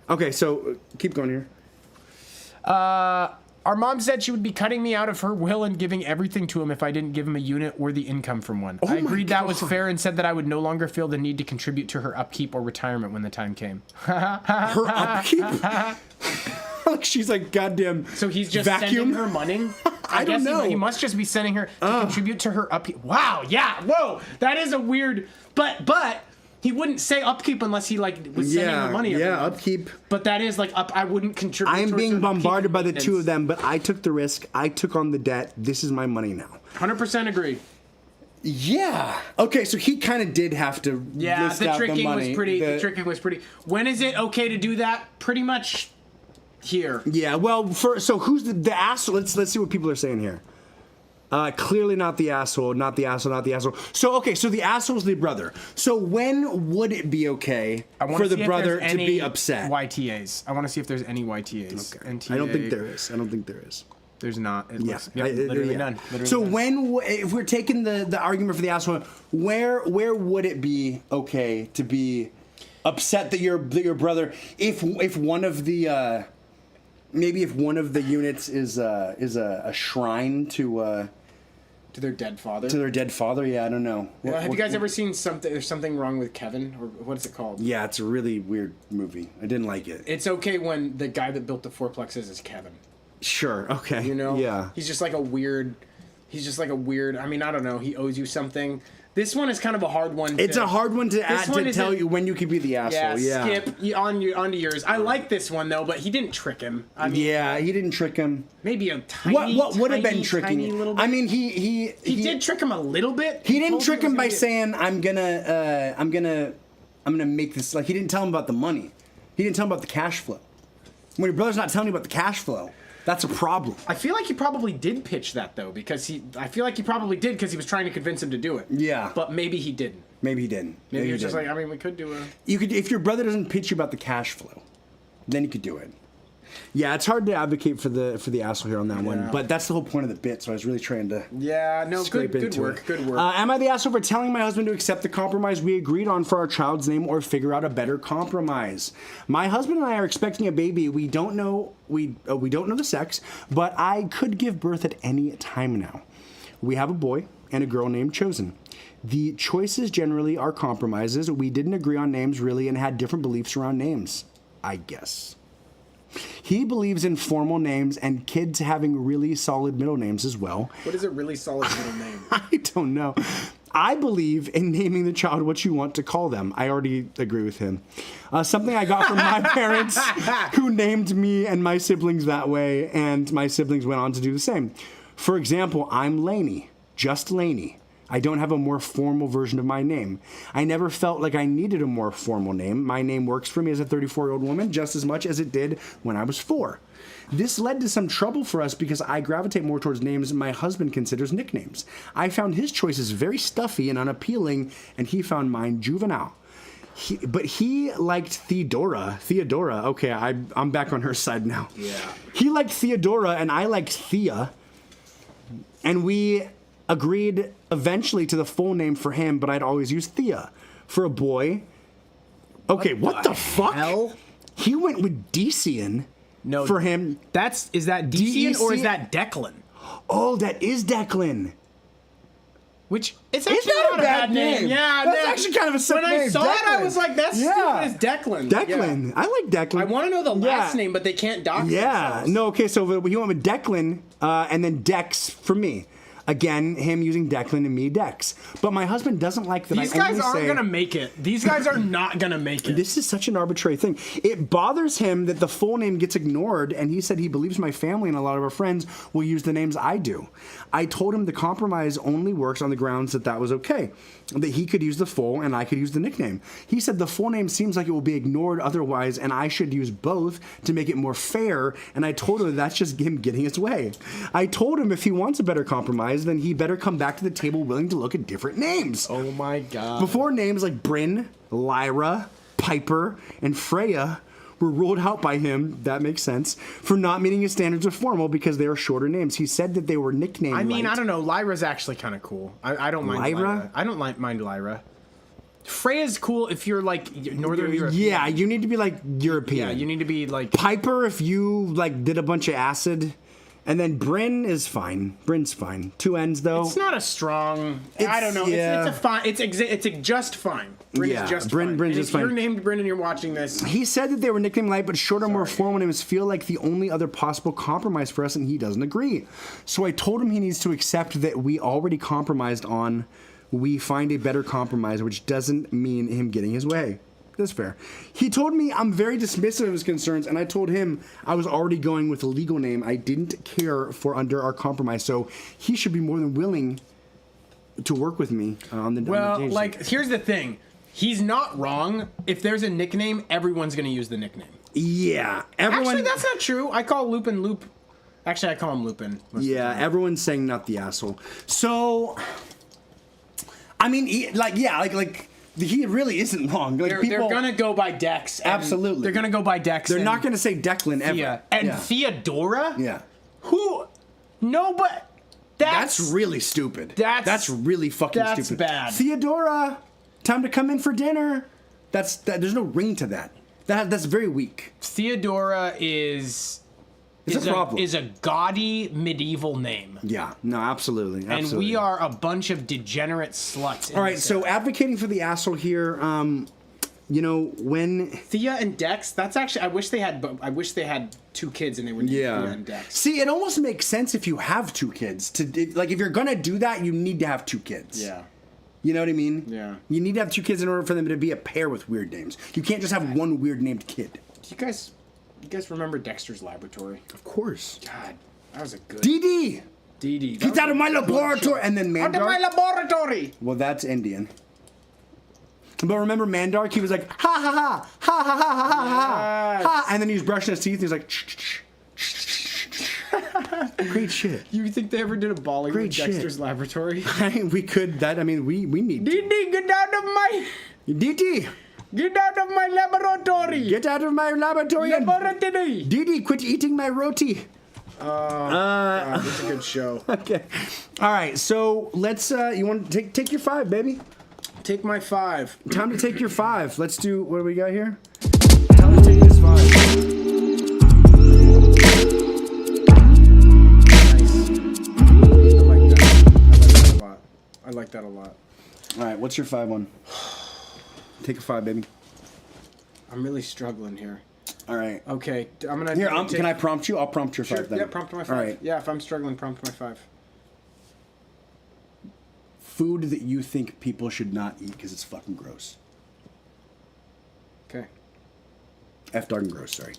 Okay, so keep going here. Our mom said she would be cutting me out of her will and giving everything to him if I didn't give him a unit or the income from one. I agreed that was fair and said that I would no longer feel the need to contribute to her upkeep or retirement when the time came. Her upkeep? Like she's like goddamn So he's just vacuum? sending her money? I don't know. He must just be sending her to contribute to her upkeep. Wow, yeah, whoa. That is a weird... But... He wouldn't say upkeep unless he like was sending her money. Yeah, month. upkeep. But that is like I wouldn't contribute. I'm being bombarded by the maintenance. two of them, but I took the risk. I took on the debt. This is my money now. 100% agree. Yeah. Okay, so he kind of did have to. Yeah, list the out tricking money. was pretty. The tricking was pretty. When is it okay to do that? Pretty much here. Yeah. Well, so who's the asshole? Let's see what people are saying here. Clearly not the asshole, not the asshole, not the asshole. So, okay, so the asshole's the brother. So when would it be okay for the brother to be upset? YTAs. I want to see if there's any YTAs. Okay. NTA. I don't think there is. I don't think there is. There's not. It Yeah. looks, literally none. Literally So none. if we're taking the argument for the asshole, where would it be okay to be upset that your brother, if one of the maybe if one of the units is a shrine To their dead father. to their dead father? Yeah, I don't know. Have you guys ever seen something? There's something wrong with Kevin, or what is it called? Yeah, it's a really weird movie. I didn't like it. It's okay when the guy that built the fourplexes is Kevin. Sure. Okay. You know? Yeah. He's just like a weird. I mean, I don't know. He owes you something. This one is kind of a hard one. It's a hard one to tell you when you could be the asshole. Yeah. Skip onto yours. I like this one though, but he didn't trick him. I mean, Yeah, he didn't trick him. maybe a tiny. What would have been tiny, tricking tiny him? little bit. I mean, he did trick him a little bit. He didn't told trick it was him by gonna be- saying I'm gonna make this. Like he didn't tell him about the money. He didn't tell him about the cash flow. When your brother's not telling you about the cash flow, that's a problem. I feel like he probably did pitch that though, because he was trying to convince him to do it. Yeah. But maybe he didn't. Maybe he didn't. Maybe he was just didn't. like, I mean, we could do a. You could, if your brother doesn't pitch you about the cash flow, then you could do it. Yeah, it's hard to advocate for the asshole here on that one, but that's the whole point of the bit. So I was really trying to scrape good into work, it. good work. Am I the asshole for telling my husband to accept the compromise we agreed on for our child's name, or figure out a better compromise? My husband and I are expecting a baby. We don't know the sex, but I could give birth at any time now. We have a boy and a girl named Chosen. The choices generally are compromises. We didn't agree on names really and had different beliefs around names, I guess. He believes in formal names and kids having really solid middle names as well. What is a really solid middle name? I don't know. I believe in naming the child what you want to call them. I already agree with him. Something I got from my parents, who named me and my siblings that way, and my siblings went on to do the same. For example, I'm Lainey, just Lainey. I don't have a more formal version of my name. I never felt like I needed a more formal name. My name works for me as a 34-year-old woman just as much as it did when I was 4. This led to some trouble for us because I gravitate more towards names my husband considers nicknames. I found his choices very stuffy and unappealing, and he found mine juvenile. But he liked Theodora. Okay, I'm back on her side now. Yeah. He liked Theodora, and I liked Thea. And we agreed eventually to the full name for him, but I'd always use Thea. For a boy... Okay, what the fuck? Hell? He went with Decian for him. Is that Decian or is that Declan? Oh, that is Declan. Which it's It's actually not a bad name. Yeah, That's actually kind of a sick When name, I saw it, I Declan. was like, "That's stupid as Declan." Declan. Yeah. I like Declan. I want to know the last name, but they can't dox themselves. No, okay, so he went with Declan, and then Dex for me. Again, him using Declan and me Dex. But my husband doesn't like that. These guys aren't going to make it. These guys are not going to make it. This is such an arbitrary thing. It bothers him that the full name gets ignored, and he said he believes my family and a lot of our friends will use the names I do. I told him the compromise only works on the grounds that was okay, that he could use the full and I could use the nickname. He said the full name seems like it will be ignored otherwise, and I should use both to make it more fair, and I told him that's just him getting his way. I told him if he wants a better compromise, then he better come back to the table willing to look at different names. Oh my God. Before names like Bryn, Lyra, Piper, and Freya were ruled out by him, that makes sense, for not meeting his standards of formal because they are shorter names. He said that they were nicknamed I mean, light. I don't know. Lyra's actually kind of cool. I don't mind Lyra. I don't mind Lyra. Freya's cool if you're like Northern Europe. Yeah, you need to be like European. Yeah, you need to be like Piper if you like did a bunch of acid. And then Bryn is fine. Bryn's fine. 2 N's though. It's not a strong. I don't know. Yeah. It's a fine. It's a just fine. Bryn is just fine. Bryn's just fine. If you're named Bryn and you're watching this, He said that they were nicknamed light, but shorter, more formal names feel like the only other possible compromise for us, and he doesn't agree. So I told him he needs to accept that we already compromised on. We find a better compromise, which doesn't mean him getting his way. That's fair. He told me I'm very dismissive of his concerns, and I told him I was already going with a legal name. I didn't care for under our compromise, so he should be more than willing to work with me on the. well, on the like here's the thing. He's not wrong. If there's a nickname, everyone's gonna use the nickname. Yeah, everyone. Actually, that's not true. I call Lupin Loop. Actually, I call him Lupin. Yeah, everyone's saying not the asshole. So, I mean, he really isn't wrong. Like They're gonna go by Dex. Absolutely. They're gonna go by Dex. They're not gonna say Declan ever. Thea. And Theodora? Yeah. Who? No, but That's really stupid. That's really fucking that's stupid. bad. Theodora, time to come in for dinner. There's no ring to that. That's very weak. Theodora is It's a problem. Is a gaudy medieval name. Yeah. No, absolutely. And we are a bunch of degenerate sluts. All right. So advocating for the asshole here. When Thea and Dex, that's actually I wish they had 2 kids and they were named Thea and Dex. See, it almost makes sense if you have 2 kids if you're gonna do that, you need to have 2 kids. Yeah. You know what I mean? Yeah. You need to have 2 kids in order for them to be a pair with weird names. You can't just have one weird named kid. You guys remember Dexter's Laboratory? Of course. God, that was a good. DD. DD. Get out of my laboratory, and then Mandark. Out of my laboratory. Well, that's Indian. But remember Mandark? He was like, ha ha ha, ha ha ha ha ha ha, ha, and then he was brushing his teeth. And he was like, great shit. You think they ever did a Bollywood Great shit. Dexter's Laboratory? We could. We need. DD, get out of my. DD, Get out of my laboratory. get out of my laboratory. Laboratory. DD, quit eating my roti. God, that's a good show. Okay. All right. So let's. You want to take your 5, baby? Take my 5. Time to take your 5. Let's do. What do we got here? Time to take this 5. Nice. I like that a lot. All right. What's your 5 one? Take a 5, baby. I'm really struggling here. All right. Okay, I'm gonna. Here, can I prompt you? I'll prompt your 5 Sure. then. Yeah, prompt my 5. All right. Yeah, if I'm struggling, prompt my 5. Food that you think people should not eat because it's fucking gross. Okay. F darn gross. Sorry.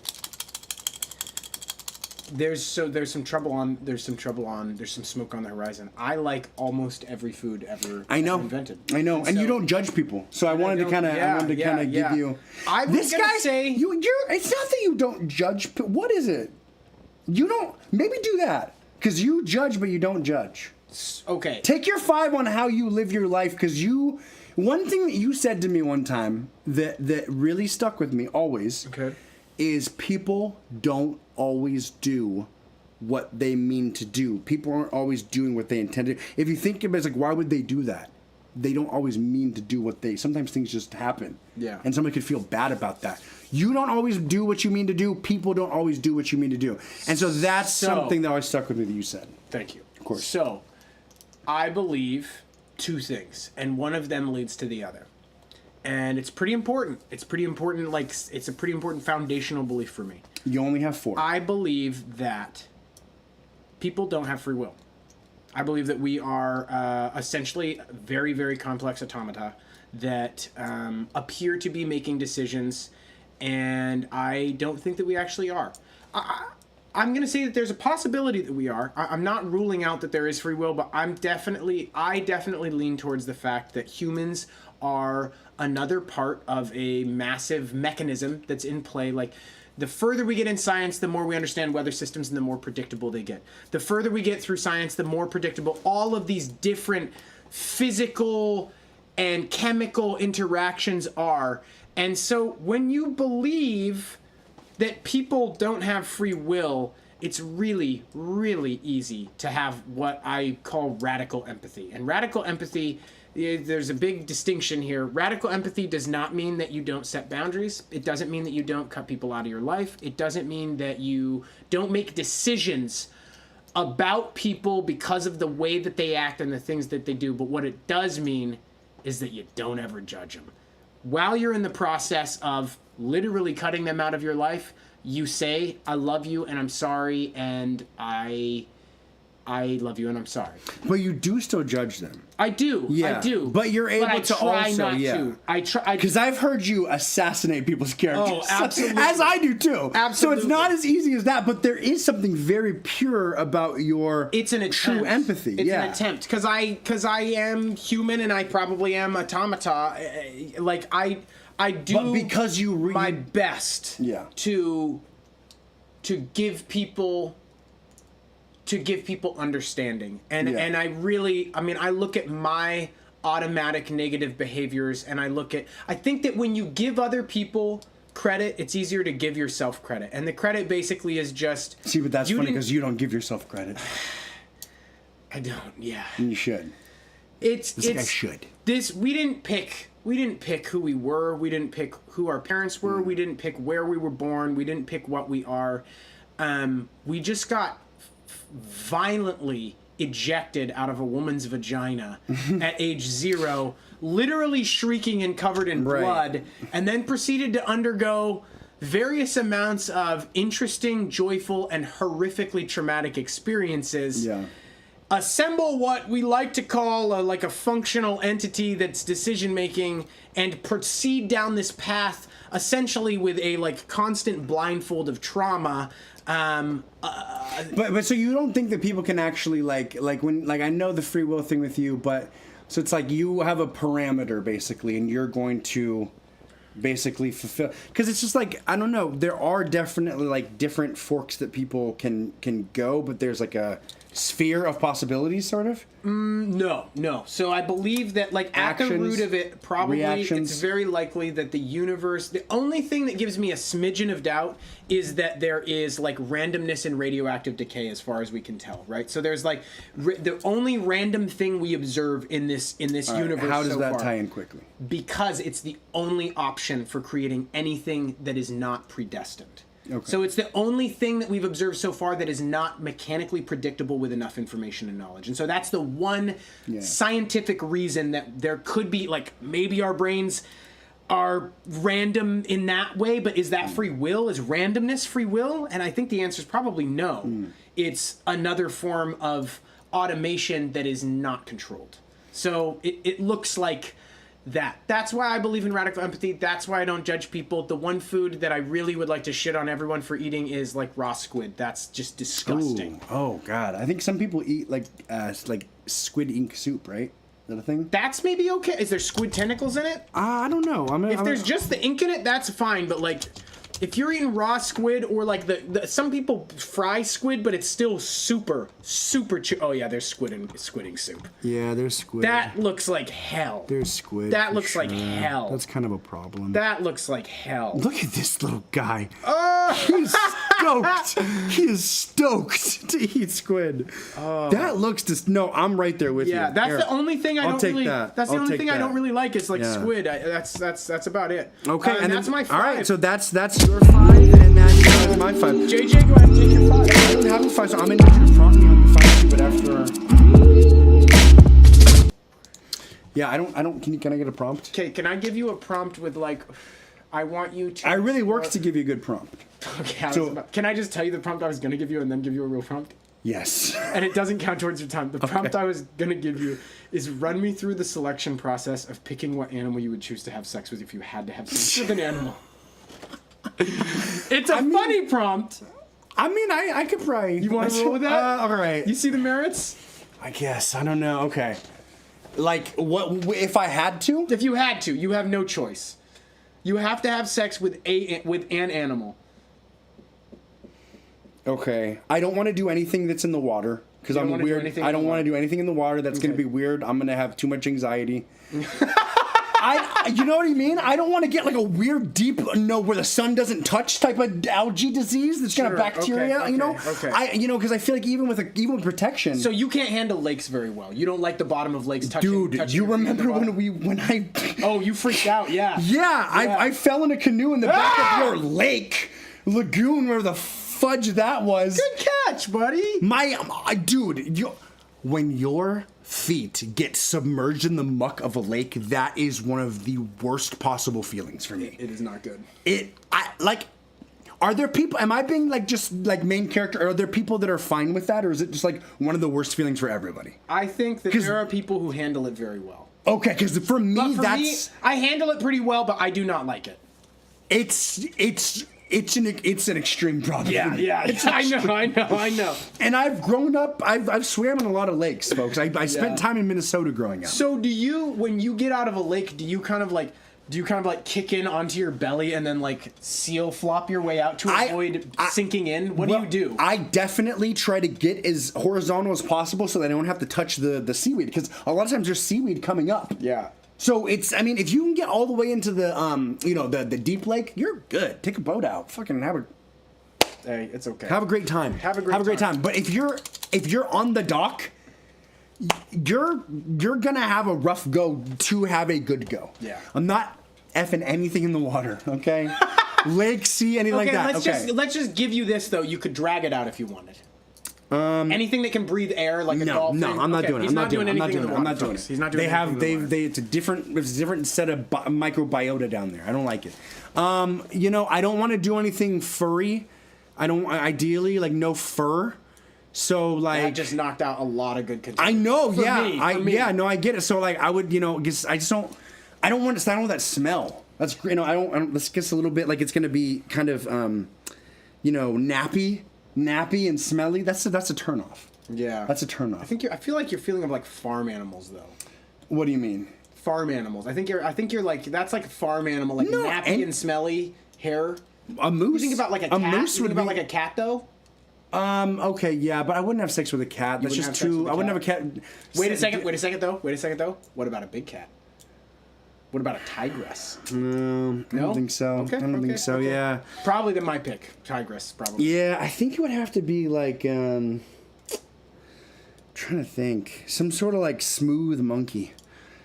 There's some smoke on the horizon. I like almost every food ever invented. I know, and you don't judge people, so I wanted to kind of give you. I was gonna say you're. It's not that you don't judge. What is it? You don't. Maybe do that because you judge, but you don't judge. Okay. Take your 5 on how you live your life because you. One thing that you said to me one time that really stuck with me always. Okay. Is people don't always do what they mean to do. People aren't always doing what they intended. If you think about it, it's like, why would they do that? They don't always mean to do what they... Sometimes things just happen. Yeah. And somebody could feel bad about that. You don't always do what you mean to do. People don't always do what you mean to do. And so that's something that always stuck with me that you said. Thank you. Of course. So, I believe 2 things, and one of them leads to the other. And it's pretty important. It's a pretty important foundational belief for me. You only have 4. I believe that people don't have free will. I believe that we are essentially very, very complex automata that appear to be making decisions, and I don't think that we actually are. I'm going to say that there's a possibility that we are. I'm not ruling out that there is free will, but I definitely lean towards the fact that humans are another part of a massive mechanism that's in play. Like, the further we get in science, the more we understand weather systems and the more predictable they get. The further we get through science, the more predictable all of these different physical and chemical interactions are. And so when you believe that people don't have free will, it's really, really easy to have what I call radical empathy. And radical empathy, there's a big distinction here. Radical empathy does not mean that you don't set boundaries. It doesn't mean that you don't cut people out of your life. It doesn't mean that you don't make decisions about people because of the way that they act and the things that they do. But what it does mean is that you don't ever judge them. While you're in the process of literally cutting them out of your life, you say, I love you and I'm sorry, and I love you and I'm sorry. But you do still judge them. I do. Yeah. I do. But you're able to also, to. I try. Because I've heard you assassinate people's characters. Oh, absolutely. As I do too. Absolutely. So it's not as easy as that, but there is something very pure about your true empathy. It's an attempt. Because I am human and I probably am automata. Like, I do but because you my best to give people understanding. And I really, I mean, I look at my automatic negative behaviors and I think that when you give other people credit, it's easier to give yourself credit. And the credit basically is just... See, but that's funny because you don't give yourself credit. I don't, yeah. And you should. This guy should. We didn't pick who we were. We didn't pick who our parents were. We didn't pick where we were born. We didn't pick what we are. We just got violently ejected out of a woman's vagina at age 0, literally shrieking and covered in blood, and then proceeded to undergo various amounts of interesting, joyful, and horrifically traumatic experiences. Yeah. Assemble what we like to call a functional entity that's decision making, and proceed down this path essentially with a constant blindfold of trauma. But so you don't think that people can actually when I know the free will thing with you, but so it's like you have a parameter basically, and you're going to basically fulfill, because it's just I don't know, there are definitely different forks that people can go, but there's a sphere of possibilities, sort of. No. So I believe that at the root of it, probably reactions. It's very likely that the universe, the only thing that gives me a smidgen of doubt is that there is randomness in radioactive decay, as far as we can tell, right? So there's the only random thing we observe in this universe. How does so that far, tie in quickly? Because it's the only option for creating anything that is not predestined. Okay. So it's the only thing that we've observed so far that is not mechanically predictable with enough information and knowledge. And so that's the one scientific reason that there could be, maybe our brains are random in that way, but is that free will? Is randomness free will? And I think the answer is probably no. It's another form of automation that is not controlled. So it looks like that. That's why I believe in radical empathy. That's why I don't judge people. The one food that I really would like to shit on everyone for eating is raw squid. That's just disgusting. Ooh. Oh God, I think some people eat squid ink soup, right? Is that a thing? That's maybe okay. Is there squid tentacles in it? I don't know. If there's just the ink in it, that's fine. But if you're eating raw squid, or some people fry squid, but it's still super oh yeah, there's squid ink soup. Yeah, there's squid. That looks like hell. There's squid. That looks like hell. That's kind of a problem. That looks like hell. Look at this little guy. He's stoked. He is stoked to eat squid. That looks no. I'm right there with you. Yeah, that's the only thing I don't really. That. That's the only thing I don't really like is squid. That's about it. Okay, and that's my 5. All right, so that's your 5, and that's my 5. JJ, go ahead and take your 5. I don't have a 5, so I'm gonna need you to prompt me on the 5 too. But after, yeah, I don't. Can I get a prompt? Okay, can I give you a prompt with I want you to. I really works to give you a good prompt. Okay, can I just tell you the prompt I was gonna give you and then give you a real prompt? Yes. And it doesn't count towards your time. The prompt I was gonna give you is run me through the selection process of picking what animal you would choose to have sex with if you had to have sex with an animal. It's a funny prompt. I mean, I could probably. You want to roll with that? All right. You see the merits? I guess. I don't know. Okay. What if I had to? If you had to, you have no choice. You have to have sex with an animal. Okay. I don't want to do anything that's in the water because I'm weird. I don't want to do anything in the water that's going to be weird. I'm going to have too much anxiety. You know what I mean? I don't want to get like a weird, deep, where the sun doesn't touch type of algae disease that's gonna bacteria. Okay, you know, okay. Because I feel like even with protection. So you can't handle lakes very well. You don't like the bottom of lakes touching. Dude, you remember when I? Oh, you freaked out, yeah. Yeah, I fell in a canoe in the back of your lake, lagoon, where the fudge that was. Good catch, buddy. When your feet get submerged in the muck of a lake, that is one of the worst possible feelings for me. It is not good. Are there people, am I being like just like main character, are there people that are fine with that, or is it just like one of the worst feelings for everybody? I think that there are people who handle it very well. Okay, because for me, I handle it pretty well, but I do not like it. It's an extreme problem. Yeah. I know. And I've grown up. I've swam in a lot of lakes, folks. I spent time in Minnesota growing up. So when you get out of a lake, do you kind of like kick in onto your belly and then like seal flop your way out to avoid sinking in? What do you do? I definitely try to get as horizontal as possible so that I don't have to touch the seaweed, because a lot of times there's seaweed coming up. Yeah. So if you can get all the way into the deep lake, you're good. Take a boat out. Fucking Hey, it's okay. Have a great time. Have a great time. But if you're on the dock, you're gonna have a rough go to have a good go. Yeah. I'm not effing anything in the water, okay? Lake, sea, anything like that. Let's just give you this though. You could drag it out if you wanted. Anything that can breathe air, like a dolphin. No, I'm not doing it. I'm not doing it. He's not doing it. It's a different set of microbiota down there. I don't like it. I don't want to do anything furry. Ideally like no fur. So like that just knocked out a lot of good contenders. I know, For me. I get it. So like I would, because I don't want that smell. That's this gets a little bit like it's gonna be kind of nappy and smelly. That's a turnoff. Yeah, that's a turnoff. I feel like you're feeling of like farm animals though. What do you mean? Farm animals. I think you're like that's like a farm animal, like nappy and smelly hair. A moose. You think about like a cat. Moose you think about like a cat though. Okay, yeah, but I wouldn't have sex with a cat. That's just too. I wouldn't have a cat. Wait a second though. What about a big cat? What about a tigress? I don't think so. Okay, I don't think so. Okay. Yeah. Probably my pick. Tigress, probably. Yeah, I think it would have to be like. Trying to think, some sort of like smooth monkey.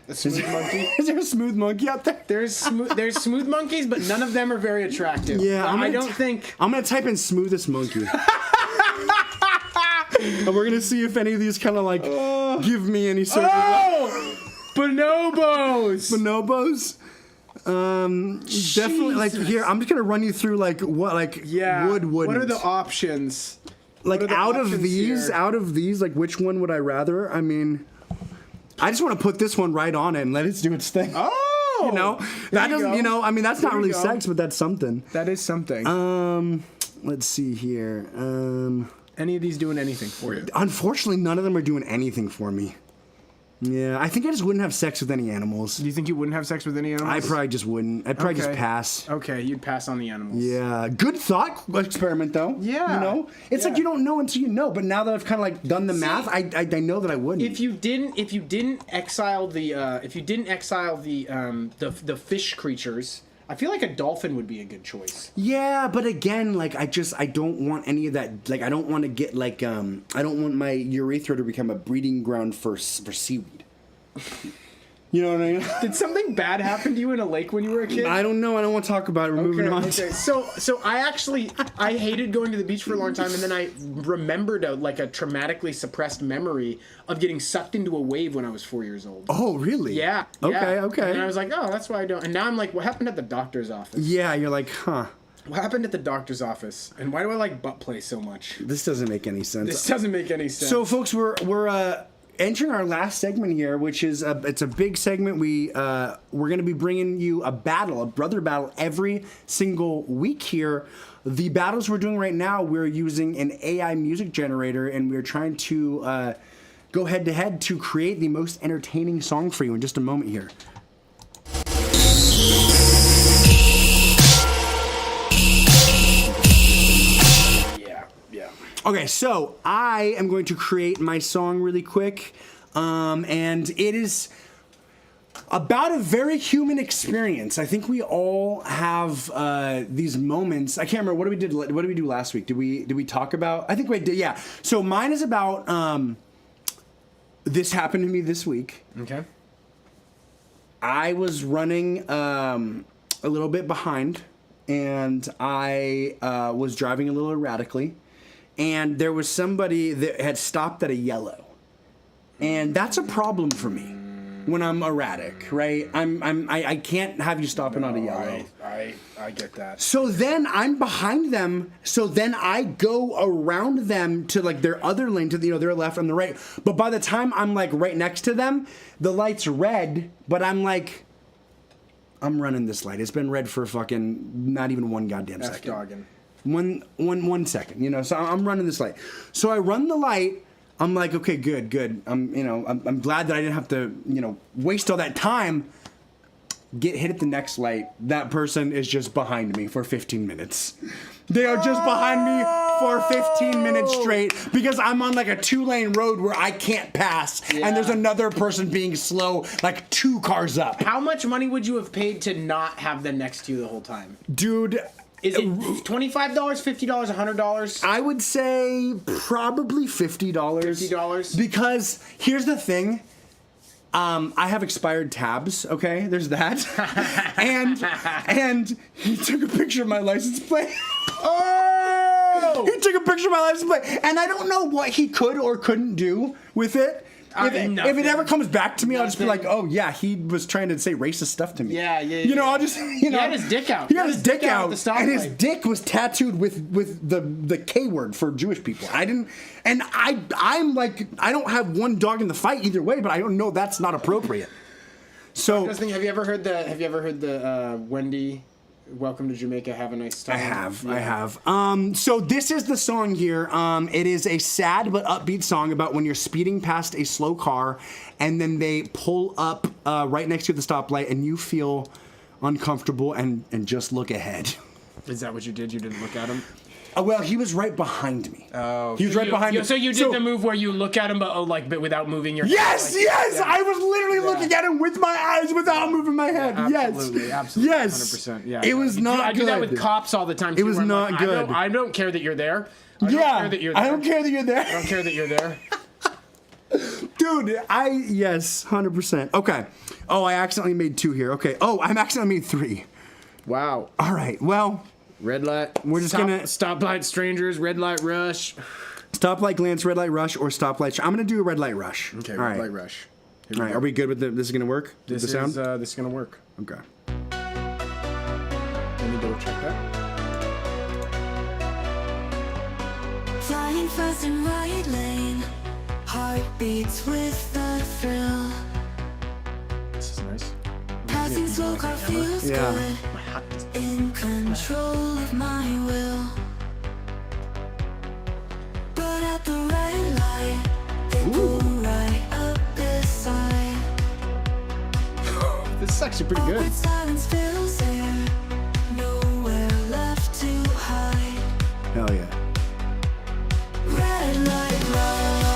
A smooth monkey? Is there a smooth monkey out there? There's smooth monkeys, but none of them are very attractive. Yeah, I don't think. I'm gonna type in smoothest monkey. And we're gonna see if any of these kind of like give me any sort of. Bonobos! Definitely like here. I'm just gonna run you through like what would. What are the options? Like out of these, like which one would I rather? I mean, I just want to put this one right on it and let it do its thing. Oh, that doesn't. I mean, that's not really sex, but that's something. That is something. Let's see here. Any of these doing anything for you? Unfortunately, none of them are doing anything for me. Yeah, I think I just wouldn't have sex with any animals. Do you think you wouldn't have sex with any animals? I probably just wouldn't. I'd probably just pass. Okay, you'd pass on the animals. Yeah, good thought experiment though. Yeah, it's like you don't know until you know. But now that I've kind of like done the math, I know that I wouldn't. If you didn't exile the fish creatures, I feel like a dolphin would be a good choice. Yeah, but again, like I don't want any of that. Like I don't want to get like I don't want my urethra to become a breeding ground for seaweed. You know what I mean? Did something bad happen to you in a lake when you were a kid? I don't know. I don't want to talk about it. We're moving on. Okay. So I hated going to the beach for a long time, and then I remembered a traumatically suppressed memory of getting sucked into a wave when I was 4 years old. Oh, really? Yeah. Okay. And I was like, oh, that's why I don't. And now I'm like, what happened at the doctor's office? Yeah, you're like, huh. What happened at the doctor's office? And why do I like butt play so much? This doesn't make any sense. So, folks, we're entering our last segment here, which is it's a big segment. We're going to be bringing you a brother battle every single week here. The battles we're doing right now, we're using an AI music generator, and we're trying to go head to head to create the most entertaining song for you in just a moment here. Okay, so I am going to create my song really quick, and it is about a very human experience. I think we all have these moments. I can't remember what did we do last week. Did we talk about? I think we did. Yeah. So mine is about this happened to me this week. Okay. I was running a little bit behind, and I was driving a little erratically, and there was somebody that had stopped at a yellow, and that's a problem for me. When I'm erratic, right? I can't have you stopping on a yellow. I get that. So then I'm behind them. So then I go around them to like their other lane, to their left and the right. But by the time I'm like right next to them, the light's red. But I'm like, I'm running this light. It's been red for fucking not even one goddamn second. Dogging. One second. So I'm running this light. So I run the light. I'm like, okay, good. I'm glad that I didn't have to, waste all that time. Get hit at the next light. That person is just behind me for 15 minutes. They are just behind me for 15 minutes straight because I'm on like a 2-lane road where I can't pass, and there's another person being slow, like 2 cars up. How much money would you have paid to not have them next to you the whole time? Dude. Is it $25, $50, $100? I would say probably $50. $50? Because here's the thing. I have expired tabs, okay? There's that. and he took a picture of my license plate. Oh! He took a picture of my license plate. And I don't know what he could or couldn't do with it. If it ever comes back to me, I'll just be like, oh, yeah, he was trying to say racist stuff to me. Yeah. I'll just, He had his dick out. He had his dick out, and his dick was tattooed with the K word for Jewish people. I'm like, I don't have one dog in the fight either way, but I don't know that's not appropriate. So, have you ever heard the Wendy, Welcome to Jamaica, have a nice time? I have. So this is the song here. It is a sad but upbeat song about when you're speeding past a slow car and then they pull up right next to the stoplight and you feel uncomfortable and just look ahead. Is that what you did? You didn't look at him? Well, he was right behind me. Oh, he was right behind me. So you did the move where you look at him, but without moving your head. Yes. Yeah. I was literally looking at him with my eyes without moving my head. Absolutely. Yes. 100%. Yeah. It was not good. I do that with cops all the time. It was not good. I don't care that you're there. I don't care that you're there. I don't care that you're there. Dude, yes, 100%. Okay. Oh, I accidentally made 2 here. Okay. Oh, I accidentally made 3. Wow. All right. Well. Red light. We're just gonna stoplight strangers, red light rush. Stoplight glance, red light rush, or stoplight. I'm gonna do a red light rush. Okay, red light rush. All right, are we good with this? Is gonna work? This is sound? This is gonna work. Okay. Let me double check that. Flying fast in right lane, heart beats with the thrill. This is nice. Passing slow car feels good. In control of my will. But at the red light, they pull right up beside. This is actually pretty good. Awkward silence fills there, nowhere left to hide. Hell yeah. Red light rush,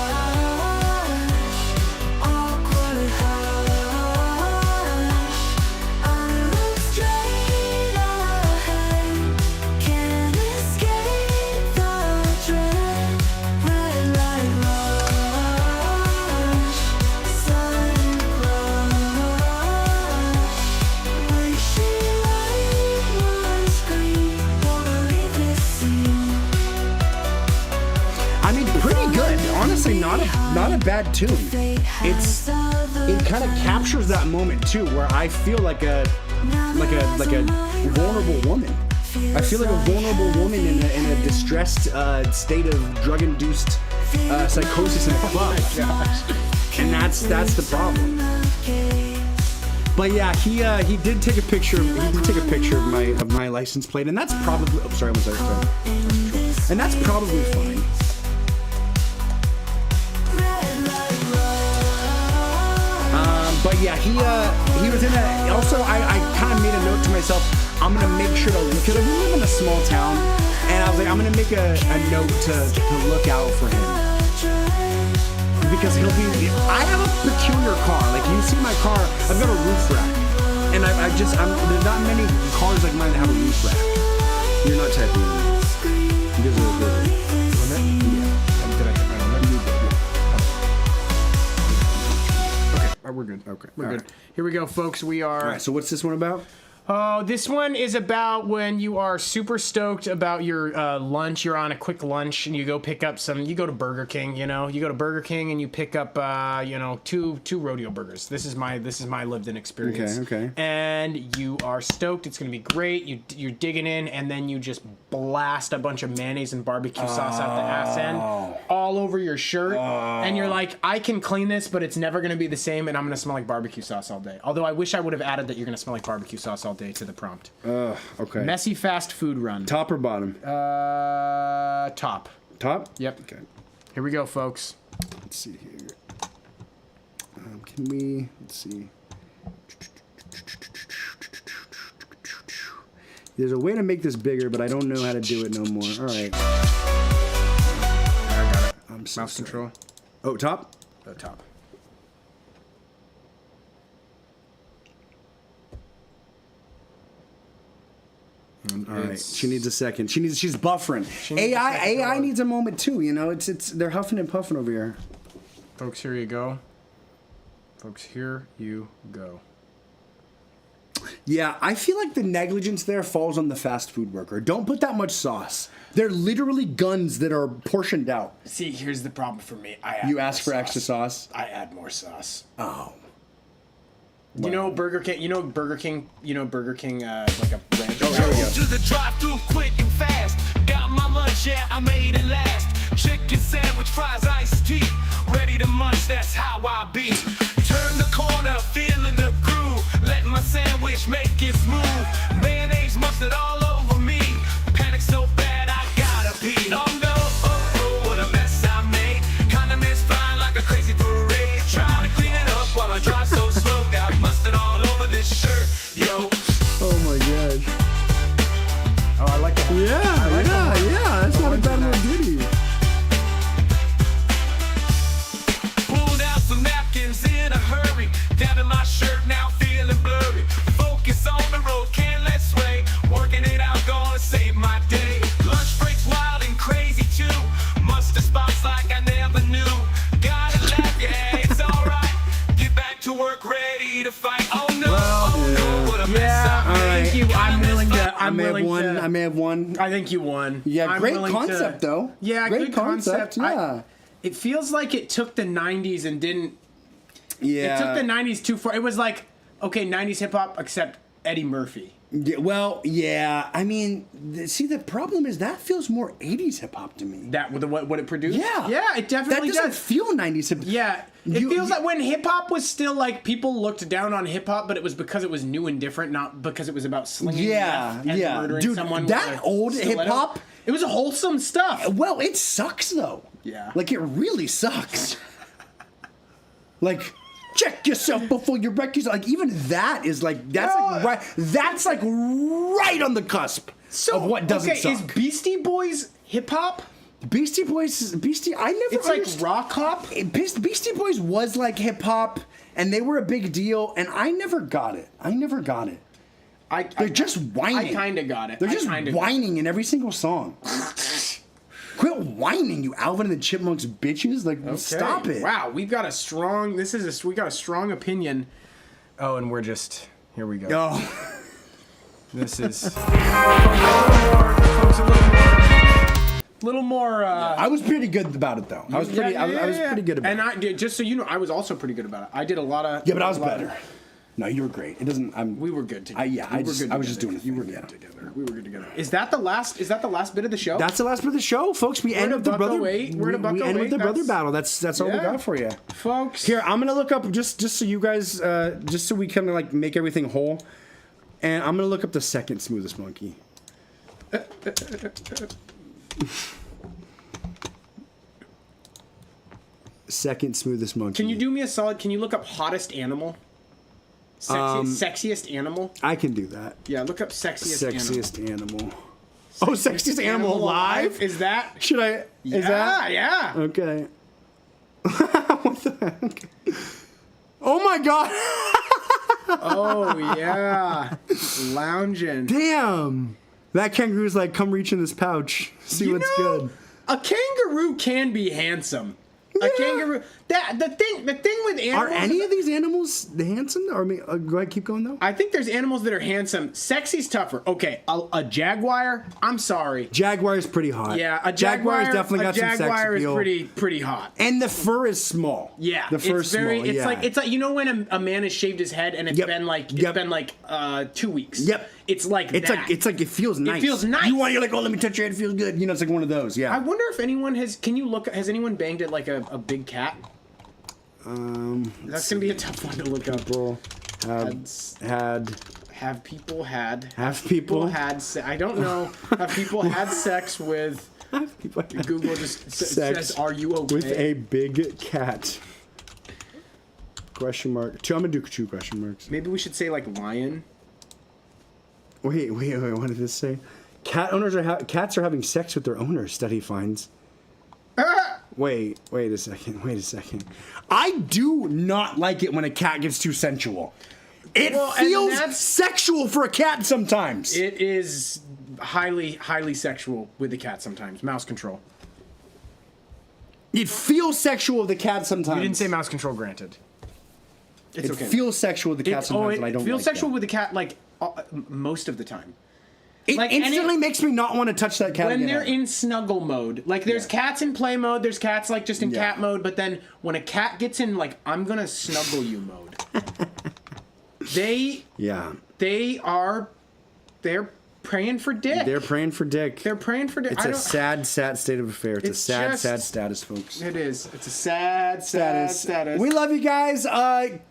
awkward hush. I look straight ahead, can't escape the dread. Red light rush, sudden crush. Wishing light was green, wanna leave this scene. I mean, pretty good. Honestly, not a bad tune. It kind of captures that moment too, where I feel like a vulnerable woman. I feel like a vulnerable woman in a distressed state of drug-induced psychosis in a club. And that's the problem. But yeah, he did take a picture. He did take a picture of my license plate, and that's probably. Oh, sorry, and that's probably fine. But yeah, he was in a. Also, I kind of made a note to myself. I'm gonna make sure to look at him. We live in a small town, and I was like, I'm gonna make a note to look out for him. Because he'll be, I have a peculiar car. Like, you see my car, I've got a roof rack. And there's not many cars like mine that have a roof rack. You're not typing in. There's a limit? Yeah. Did I hit my limit? Okay, we're good. Okay. We're All good. right. Here we go, folks. We are... All right, so what's this one about? Oh, this one is about when you are super stoked about your lunch. You're on a quick lunch and you go pick up you go to Burger King, you know. You go to Burger King and you pick up, two rodeo burgers. This is my lived-in experience. Okay. And you are stoked. It's going to be great. You're digging in, and then you just blast a bunch of mayonnaise and barbecue sauce out the ass end all over your shirt. And you're like, I can clean this, but it's never going to be the same, and I'm going to smell like barbecue sauce all day. Although I wish I would have added that you're going to smell like barbecue sauce all day to the prompt. Okay. Messy fast food run. Top or bottom? Top. Top? Yep. Okay. Here we go, folks. Let's see here. Let's see. There's a way to make this bigger, but I don't know how to do it no more. All right. I got it. I'm so Mouse sorry. control. Oh, top? Top. All right. She needs a second. She's buffering. AI needs a moment too. You know, they're huffing and puffing over here. Folks, here you go. Folks, here you go. Yeah, I feel like the negligence there falls on the fast food worker. Don't put that much sauce. They're literally guns that are portioned out. See, here's the problem for me. You ask for extra sauce? I add more sauce. Oh. You know Burger King, like a ranch. Oh, here we go. To the drive-thru quick and fast. Got my lunch, yeah, I made it last. Chicken sandwich, fries, iced tea. Ready to munch, that's how I be. Turn the corner, feeling the groove. Let my sandwich make it smooth. Mayonnaise mustard all over me. Panic so bad, I gotta pee. Oh no, what a mess I made. Condiments flying like a crazy parade. Trying to clean it up while I drive so slow. Got mustard all over this shirt, yo. Oh my gosh. Oh, I like that. Yeah. That's not a bad little ditty. Pulled out some napkins in a hurry. Down in my shirt, now feeling blurry. Focus on the road, can't let sway. Working it out, gonna save my day. Lunch breaks wild and crazy too. Mustard spots like I never knew. Gotta laugh, yeah, it's alright. Get back to work, ready to fight. Oh no, what a mess I made. Thank you. I'm willing to. I may have won. I think you won. Yeah, I'm great willing concept though. Yeah, great good concept. Yeah. It feels like it took the 90s and didn't. Yeah. It took the 90s too far. It was like, okay, 90s hip hop except Eddie Murphy. Yeah, well, yeah. I mean, see, the problem is that feels more 80s hip hop to me. That what it produced? Yeah. Yeah, it definitely That doesn't does. feel 90s hip hop. Yeah. It feels like when hip hop was still like people looked down on hip hop, but it was because it was new and different, not because it was about slinging meth and murdering Dude, someone. that with a old stiletto. hip hop. It was wholesome stuff. Well, it sucks though. Yeah. Like it really sucks. Like, check yourself before you wreck yourself. Like even that is like that's like right. That's like right on the cusp of what doesn't suck. Is Beastie Boys hip hop? Beastie Boys. I never. It's like rock hop. Beastie Boys was like hip hop, and they were a big deal, and I never got it. They're just whining. I kind of got it. They're just whining in every single song. Quit whining, you Alvin and the Chipmunks bitches! Like, stop it! Wow, we've got a strong. We got a strong opinion. Oh, and we're just here. We go. Oh, This is folks, a little more. I was pretty good about it though. I was pretty good about it. And I did, just so you know, I was also pretty good about it. I did a lot of. Yeah, but I was better. No, you were great. It doesn't. We were good together. I was just doing it. You were good together. We were good together. Is that the last bit of the show? That's the last bit of the show, folks. We end with the brother. We're at a buck We end with the 08. brother battle. That's all we got for you, folks. Here, I'm gonna look up just so you guys, just so we kind of like make everything whole, and I'm gonna look up the second smoothest monkey. Second smoothest monkey. Can you do me a solid? Can you look up hottest animal? Sexiest animal? I can do that. Yeah, look up sexiest Animal. Oh, sexiest animal alive? Is that? Should I? Yeah, Is that? yeah. Okay. What the heck? Oh my god! Oh, yeah. Lounging. Damn! That kangaroo's like, come reach in this pouch. See what's good. A kangaroo can be handsome. A kangaroo. The thing with animals. Are any of these animals handsome? Or go ahead, keep going though. I think there's animals that are handsome. Sexy's tougher. Okay, a jaguar. I'm sorry. Jaguar is pretty hot. Yeah, a jaguar's definitely got some sex jaguar appeal. is pretty hot. And the fur is small. Yeah, the fur is small. It's yeah. like you know when a man has shaved his head and it's been like 2 weeks. Yep. It's like It's that. like it feels nice. It feels nice. You're like, oh, let me touch your head. It feels good. You know, it's like one of those. Yeah. I wonder if anyone has. Can you look? Has anyone banged at like a big cat? That's gonna be a tough one to look up. People Have people had? I don't know. Have people had sex with? Google just says, "Are you okay?" with a big cat? Question mark. I'm gonna do 2 question marks. Maybe we should say like lion. Wait. What did this say? Cats are having sex with their owners. Study finds. Wait a second. I do not like it when a cat gets too sensual. It feels sexual for a cat sometimes. It is highly sexual with the cat sometimes. Mouse control. It feels sexual with the cat sometimes. You didn't say mouse control, granted. It's okay. It feels sexual with the cat sometimes, and I don't like it feels sexual that. with the cat like most of the time. It like, instantly makes me not want to touch that cat when again. they're in snuggle mode. Like there's cats in play mode, there's cats like just in cat mode, but then when a cat gets in like I'm gonna snuggle you mode, they're praying for dick. They're praying for dick. It's a sad state of affairs. It's a sad status, folks. It is. It's a sad status. We love you guys.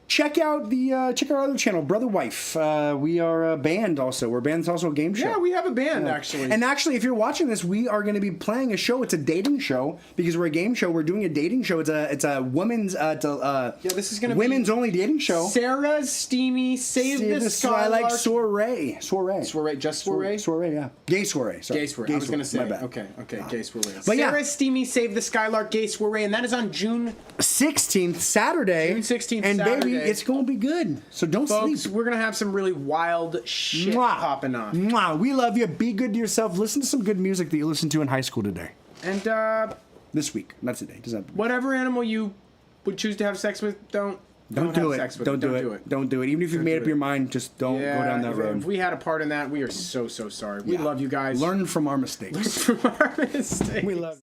Check out our other channel, Brother Wife. We are a band also. We're a band that's also a game show. Yeah, we have a band actually. And actually, if you're watching this, we are going to be playing a show. It's a dating show because we're a game show. We're doing a dating show. It's a women's this is going to women's only dating show. Sarah's Steamy Save the Skylark. Like soiree. Soiree, just soiree? Soiree, yeah. Gay soiree. Sorry. Gay soiree. I was going to say. My bad. Okay, gay soiree. But Sarah's Steamy Save the Skylark Gay soiree, and that is on June 16th, Saturday. June 16th, and Saturday. Baby, it's going to be good. So don't Folks, sleep. we're going to have some really wild shit popping off. Mwah. We love you. Be good to yourself. Listen to some good music that you listened to in high school today. And this week, not today. Does that whatever animal you would choose to have sex with, don't do have it. sex with Don't do it. Don't do it. Even if you've made up your mind, just don't go down that road. If we had a part in that, we are so sorry. We love you guys. Learn from our mistakes. From our mistakes. We love you.